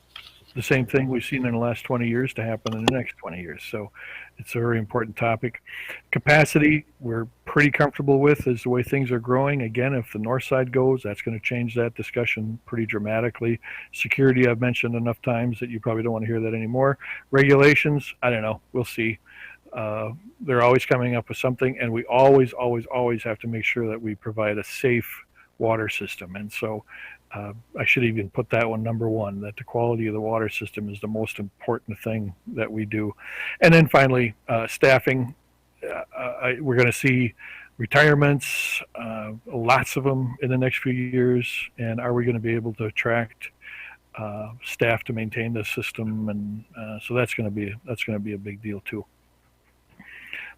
the same thing we've seen in the last 20 years to happen in the next 20 years. So it's a very important topic. Capacity, we're pretty comfortable with is the way things are growing. Again, if the north side goes, that's going to change that discussion pretty dramatically. Security, I've mentioned enough times that you probably don't want to hear that anymore. Regulations, I don't know. We'll see. They're always coming up with something, and we always have to make sure that we provide a safe water system. And so I should even put that one number one, that the quality of the water system is the most important thing that we do. And then finally, staffing. We're going to see retirements, lots of them in the next few years. And are we going to be able to attract staff to maintain the system? And so that's going to be a big deal too.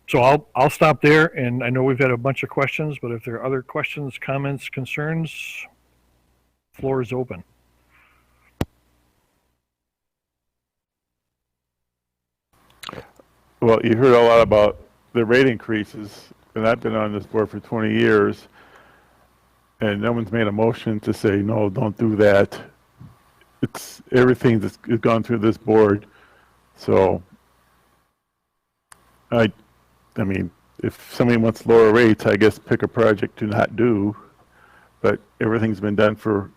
So I'll stop there. And I know we've had a bunch of questions, but if there are other questions, comments, concerns, floor is open. Well, you heard a lot about the rate increases, and I've been on this board for 20 years, and no one's made a motion to say, no, don't do that. It's everything that's gone through this board. So, I mean, if somebody wants lower rates, I guess pick a project to not do. But everything's been done for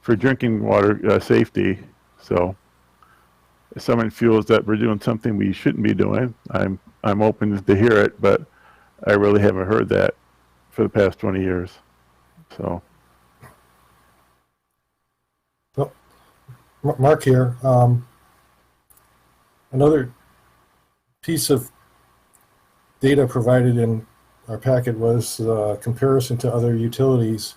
drinking water safety. So if someone feels that we're doing something we shouldn't be doing, I'm open to hear it, but I really haven't heard that for the past 20 years. So. Well, Mark here. Another piece of data provided in our packet was comparison to other utilities.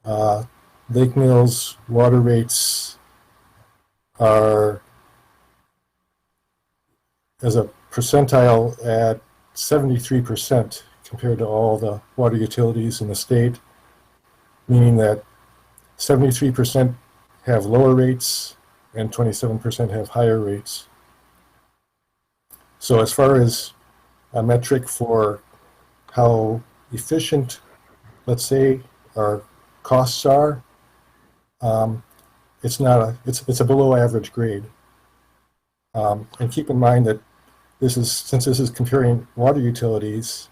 Lake Mills water rates are, as a percentile, at 73% compared to all the water utilities in the state, meaning that 73% have lower rates, and 27% have higher rates. So as far as a metric for how efficient, let's say, our costs are, it's a below average grade. And keep in mind that since this is comparing water utilities,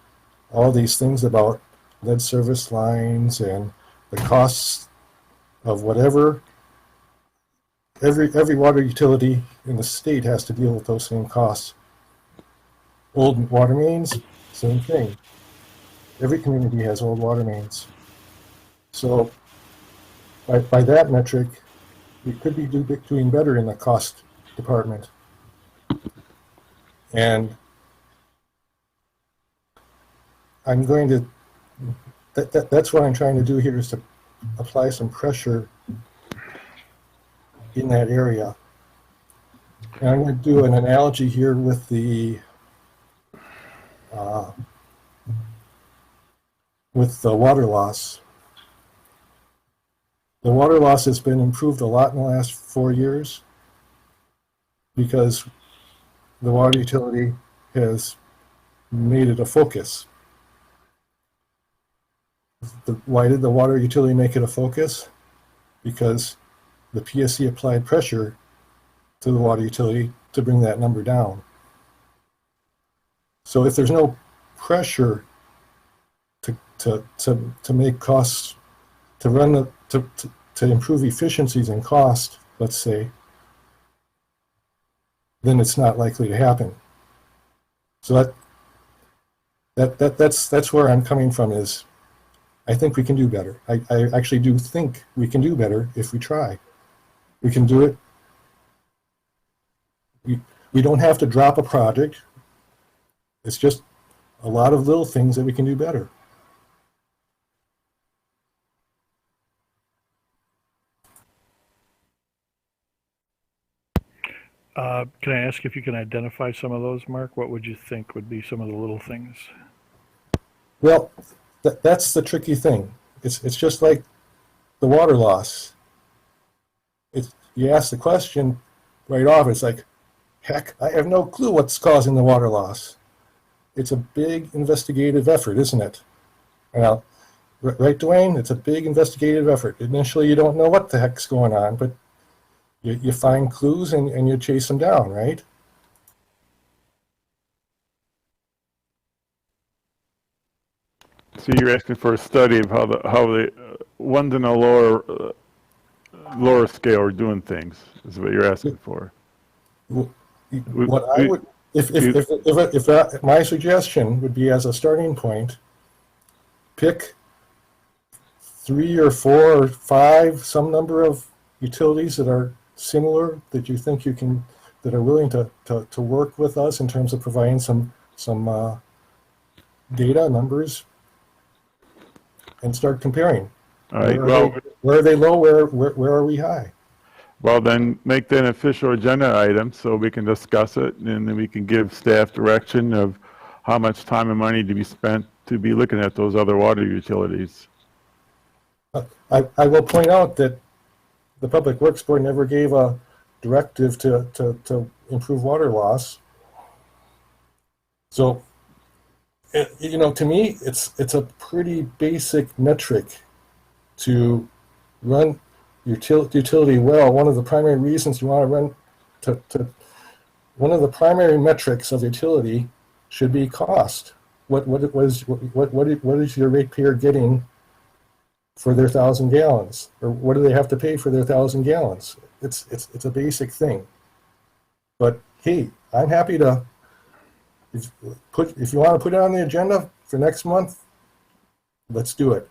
all these things about lead service lines and the costs of whatever, every water utility in the state has to deal with those same costs. Old water mains, same thing. Every community has old water mains. So by that metric, we could be doing better in the cost department. And I'm going to, that's what I'm trying to do here, is to apply some pressure in that area. And I'm going to do an analogy here with the water loss. The water loss has been improved a lot in the last 4 years because the water utility has made it a focus. Why did the water utility make it a focus? Because the PSC applied pressure to the water utility to bring that number down. So if there's no pressure to make costs, to run to improve efficiencies and cost, let's say, then it's not likely to happen. So that's where I'm coming from, is I think we can do better. I actually do think we can do better if we try. We can do it. We don't have to drop a project. It's just a lot of little things that we can do better. Can I ask if you can identify some of those, Mark? What would you think would be some of the little things? Well, that's the tricky thing. It's just like the water loss. You ask the question right off, it's like, heck, I have no clue what's causing the water loss. It's a big investigative effort, isn't it? Well, right, Dwayne? It's a big investigative effort. Initially, you don't know what the heck's going on, but you find clues and you chase them down, right? So you're asking for a study of how the ones in a lower scale are doing things, is what you're asking for. What I would, if my suggestion would be, as a starting point, pick 3 or 4 or 5, some number of utilities that are similar, that you think you can, that are willing to work with us in terms of providing some data, numbers, and start comparing. All right. Where are they low? Where are we high? Well, then make that an official agenda item so we can discuss it, and then we can give staff direction of how much time and money to be spent to be looking at those other water utilities. I will point out that the Public Works Board never gave a directive to improve water loss. So, to me, it's a pretty basic metric to run utility well. One of the primary reasons you want to run one of the primary metrics of utility should be cost. What is your ratepayer getting for their 1,000 gallons, or what do they have to pay for their 1,000 gallons? It's a basic thing. But hey, I'm happy to, if you want to put it on the agenda for next month, let's do it.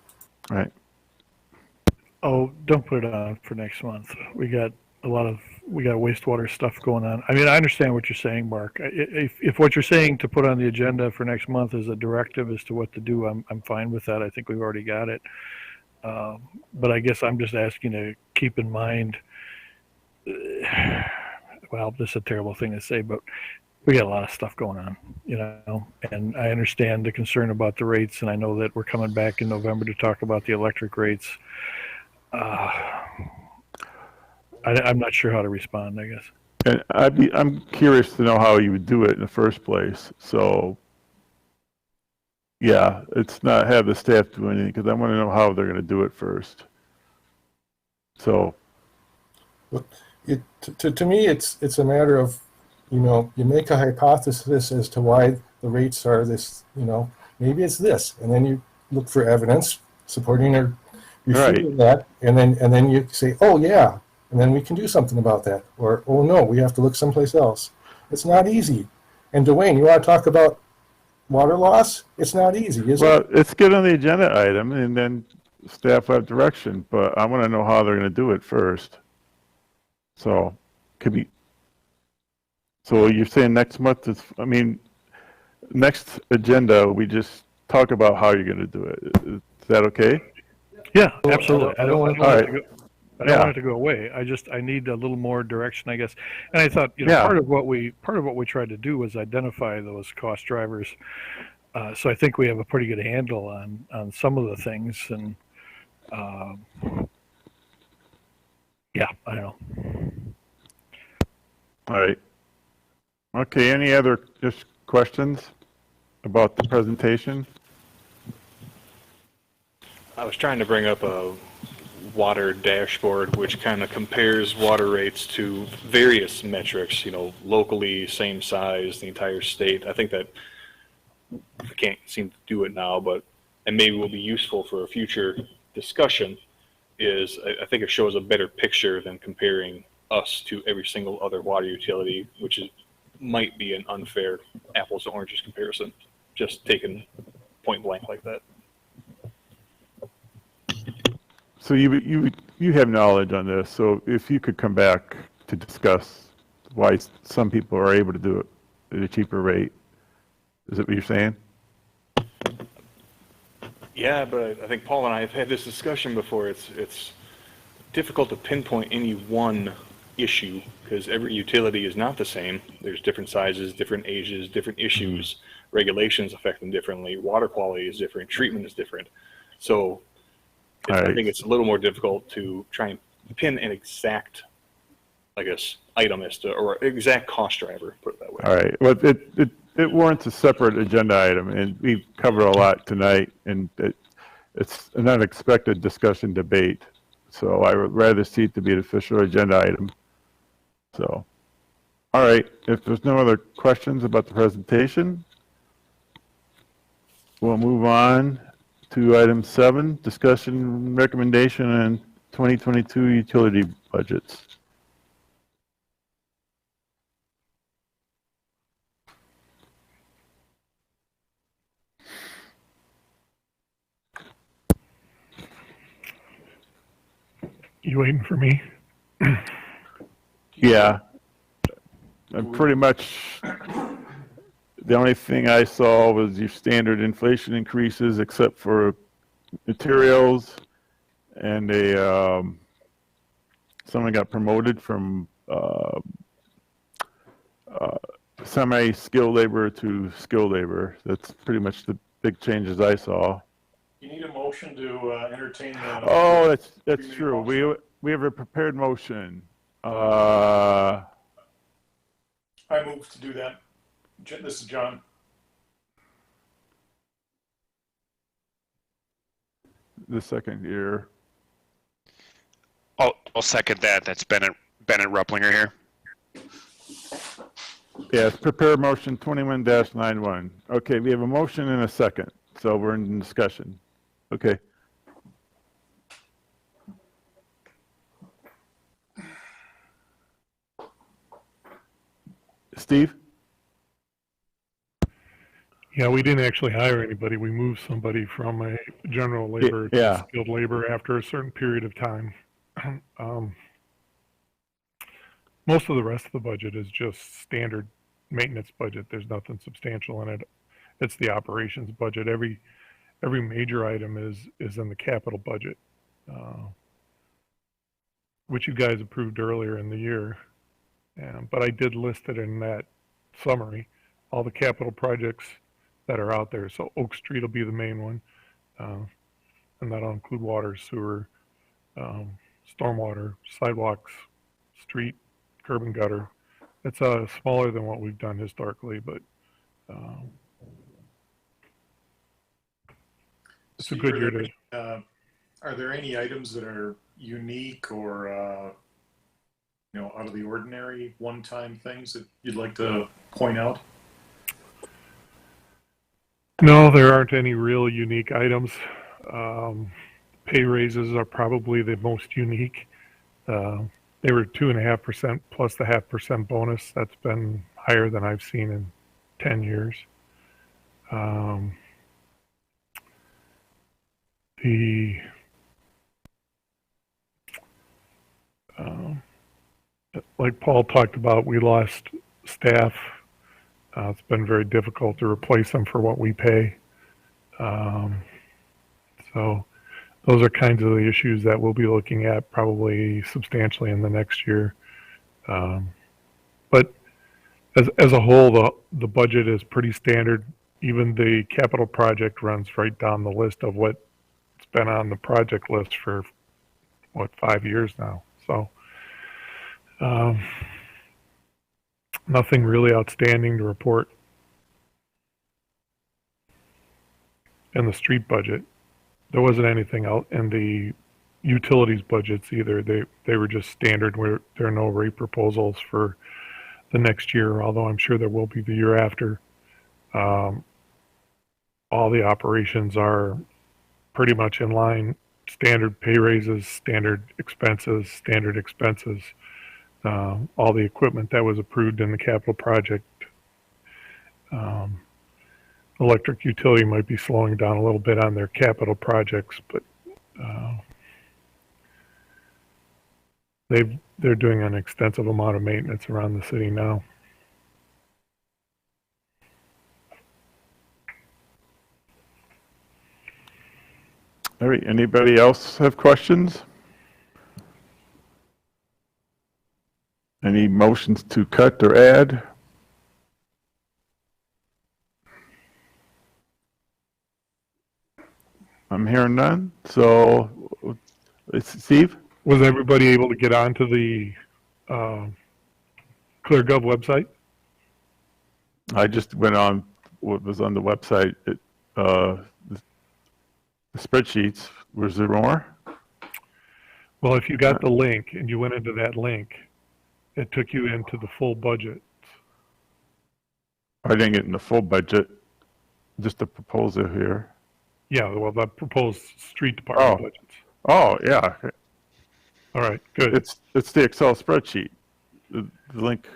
All right. Oh, don't put it on for next month. We got wastewater stuff going on. I mean, I understand what you're saying, Mark. If what you're saying to put on the agenda for next month is a directive as to what to do, I'm fine with that. I think we've already got it. But I guess I'm just asking to keep in mind, well, this is a terrible thing to say, but we got a lot of stuff going on, and I understand the concern about the rates, and I know that we're coming back in November to talk about the electric rates. I'm not sure how to respond, I guess. And I'm curious to know how you would do it in the first place. So, yeah, it's not have the staff do anything because I want to know how they're going to do it first. So, To me, it's a matter of, you make a hypothesis as to why the rates are this, maybe it's this, and then you look for evidence supporting or refuting that, and then you say, oh yeah, and then we can do something about that, or oh no, we have to look someplace else. It's not easy. And Dwayne, you want to talk about water loss? It's not easy, is well, it? it's good on the agenda item, and then staff will have direction. But I want to know how they're going to do it first. So, could be. So you're saying next month is? I mean, next agenda we just talk about how you're going to do it. Is that okay? Yeah, absolutely. I don't want All it right. to go. I don't want it to go away. I need a little more direction, I guess. And I thought, Yeah. part of what we tried to do was identify those cost drivers. So I think we have a pretty good handle on some of the things. And yeah, I don't know. All right. Okay. Any other just questions about the presentation? I was trying to bring up a water dashboard which kind of compares water rates to various metrics, locally, same size, the entire state. I think that I can't seem to do it now, and maybe will be useful for a future discussion, is I think it shows a better picture than comparing us to every single other water utility, which might be an unfair apples to oranges comparison, just taken point blank like that. So you have knowledge on this. So if you could come back to discuss why some people are able to do it at a cheaper rate, is that what you're saying? Yeah, but I think Paul and I have had this discussion before. It's difficult to pinpoint any one issue because every utility is not the same. There's different sizes, different ages, different issues. Regulations affect them differently. Water quality is different. Treatment is different. So I think it's a little more difficult to try and pin an exact, I guess, item as to, or exact cost driver, put it that way. All right. Well, it warrants a separate agenda item, and we've covered a lot tonight, and it's an unexpected discussion debate. So I would rather see it to be an official agenda item. So, all right. If there's no other questions about the presentation, we'll move on to item 7, discussion recommendation on 2022 utility budgets. You waiting for me? Yeah. And pretty much the only thing I saw was your standard inflation increases except for materials, and someone got promoted from semi-skilled labor to skilled labor. That's pretty much the big changes I saw. You need a motion to entertain the. Oh, that's pre-made true. motion. We have a prepared motion. I move to do that. This is John. The second year. I'll second that. That's Bennett Rupplinger here. Yes, prepare motion 21-91. Okay, we have a motion and a second, so we're in discussion. Okay. Steve? Yeah, we didn't actually hire anybody. We moved somebody from a general labor Yeah. to skilled labor after a certain period of time. Most of the rest of the budget is just standard maintenance budget. There's nothing substantial in it. It's the operations budget. Every major item is in the capital budget, which you guys approved earlier in the year. But I did list it in that summary, all the capital projects that are out there. So Oak Street will be the main one, and that'll include water, sewer, stormwater, sidewalks, street, curb and gutter. It's smaller than what we've done historically, but it's a Steve, good are year there to. are there any items that are unique or out of the ordinary, one-time things that you'd like to point out? No, there aren't any real unique items. Pay raises are probably the most unique. They were 2.5% plus the 0.5% bonus. That's been higher than I've seen in 10 years. The like Paul talked about, we lost staff. It's been very difficult to replace them for what we pay. So those are kinds of the issues that we'll be looking at probably substantially in the next year. But as a whole, the budget is pretty standard. Even the capital project runs right down the list of what's been on the project list for 5 years now. So nothing really outstanding to report. In the street budget, there wasn't anything out in the utilities budgets either. They were just standard, where there are no rate proposals for the next year, although I'm sure there will be the year after. All the operations are pretty much in line. Standard pay raises, standard expenses, all the equipment that was approved in the capital project. Electric utility might be slowing down a little bit on their capital projects, but they're doing an extensive amount of maintenance around the city now. All right, anybody else have questions? Any motions to cut or add? I'm hearing none, so Steve? Was everybody able to get onto the ClearGov website? I just went on what was on the website. The spreadsheets. Was there more? Well, if you got the link and you went into that link, it took you into the full budget. I didn't get in the full budget, just a proposal here. Yeah, well, the proposed street department budgets. Oh, yeah. All right, good. It's the Excel spreadsheet. The link.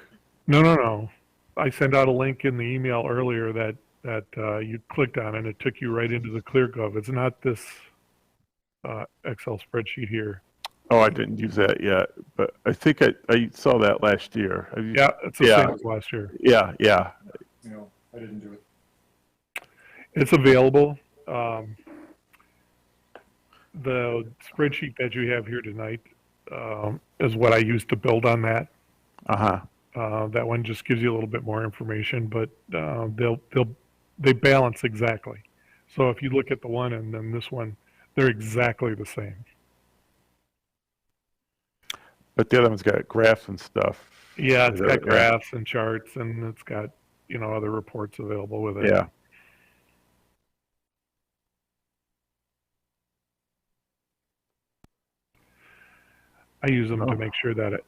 No. I sent out a link in the email earlier that you clicked on, and it took you right into the ClearGov. It's not this Excel spreadsheet here. Oh, I didn't use that yet, but I think I saw that last year. Yeah, it's the same as last year. Yeah. No, I didn't do it. It's available. The spreadsheet that you have here tonight is what I used to build on that. That one just gives you a little bit more information, but they balance exactly. So if you look at the one and then this one, they're exactly the same. But the other one's got graphs and stuff. Yeah, it's got graphs and charts, and it's got other reports available with it. Yeah. I use them to make sure that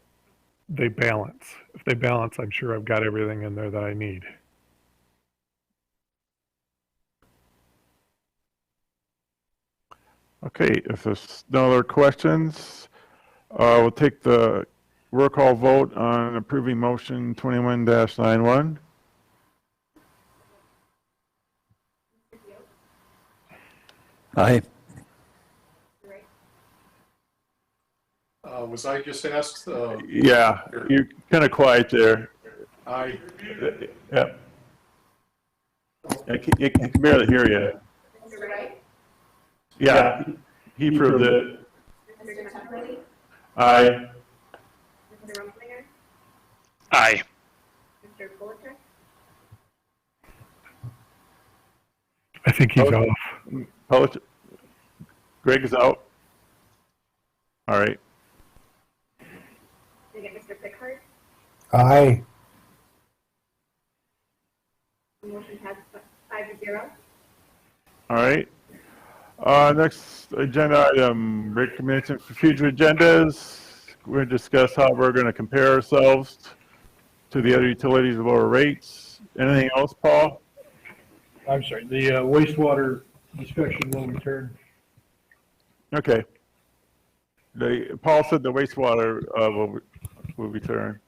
they balance. If they balance, I'm sure I've got everything in there that I need. Okay, if there's no other questions, we'll take the roll call vote on approving motion 21-91. Aye. Was I just asked? Yeah, you're kind of quiet there. I Yep. I can barely hear you. Mr. Wright? Yeah, he proved it. Mr. Temperley? Aye. Mr. Rumplinger? Aye. Mr. Pulitzer? I think he's off. Greg is out. All All right. Again, Mr. Pickard. Aye. The motion passes 5-0. All right. Next agenda item, recommendation for future agendas. We're going to discuss how we're going to compare ourselves to the other utilities with lower rates. Anything else, Paul? I'm sorry, the wastewater discussion will return. Okay. Paul said the wastewater will return.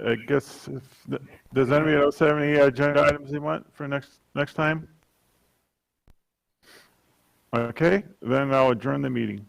I guess, does anybody else have any agenda items they want for next time? Okay, then I'll adjourn the meeting.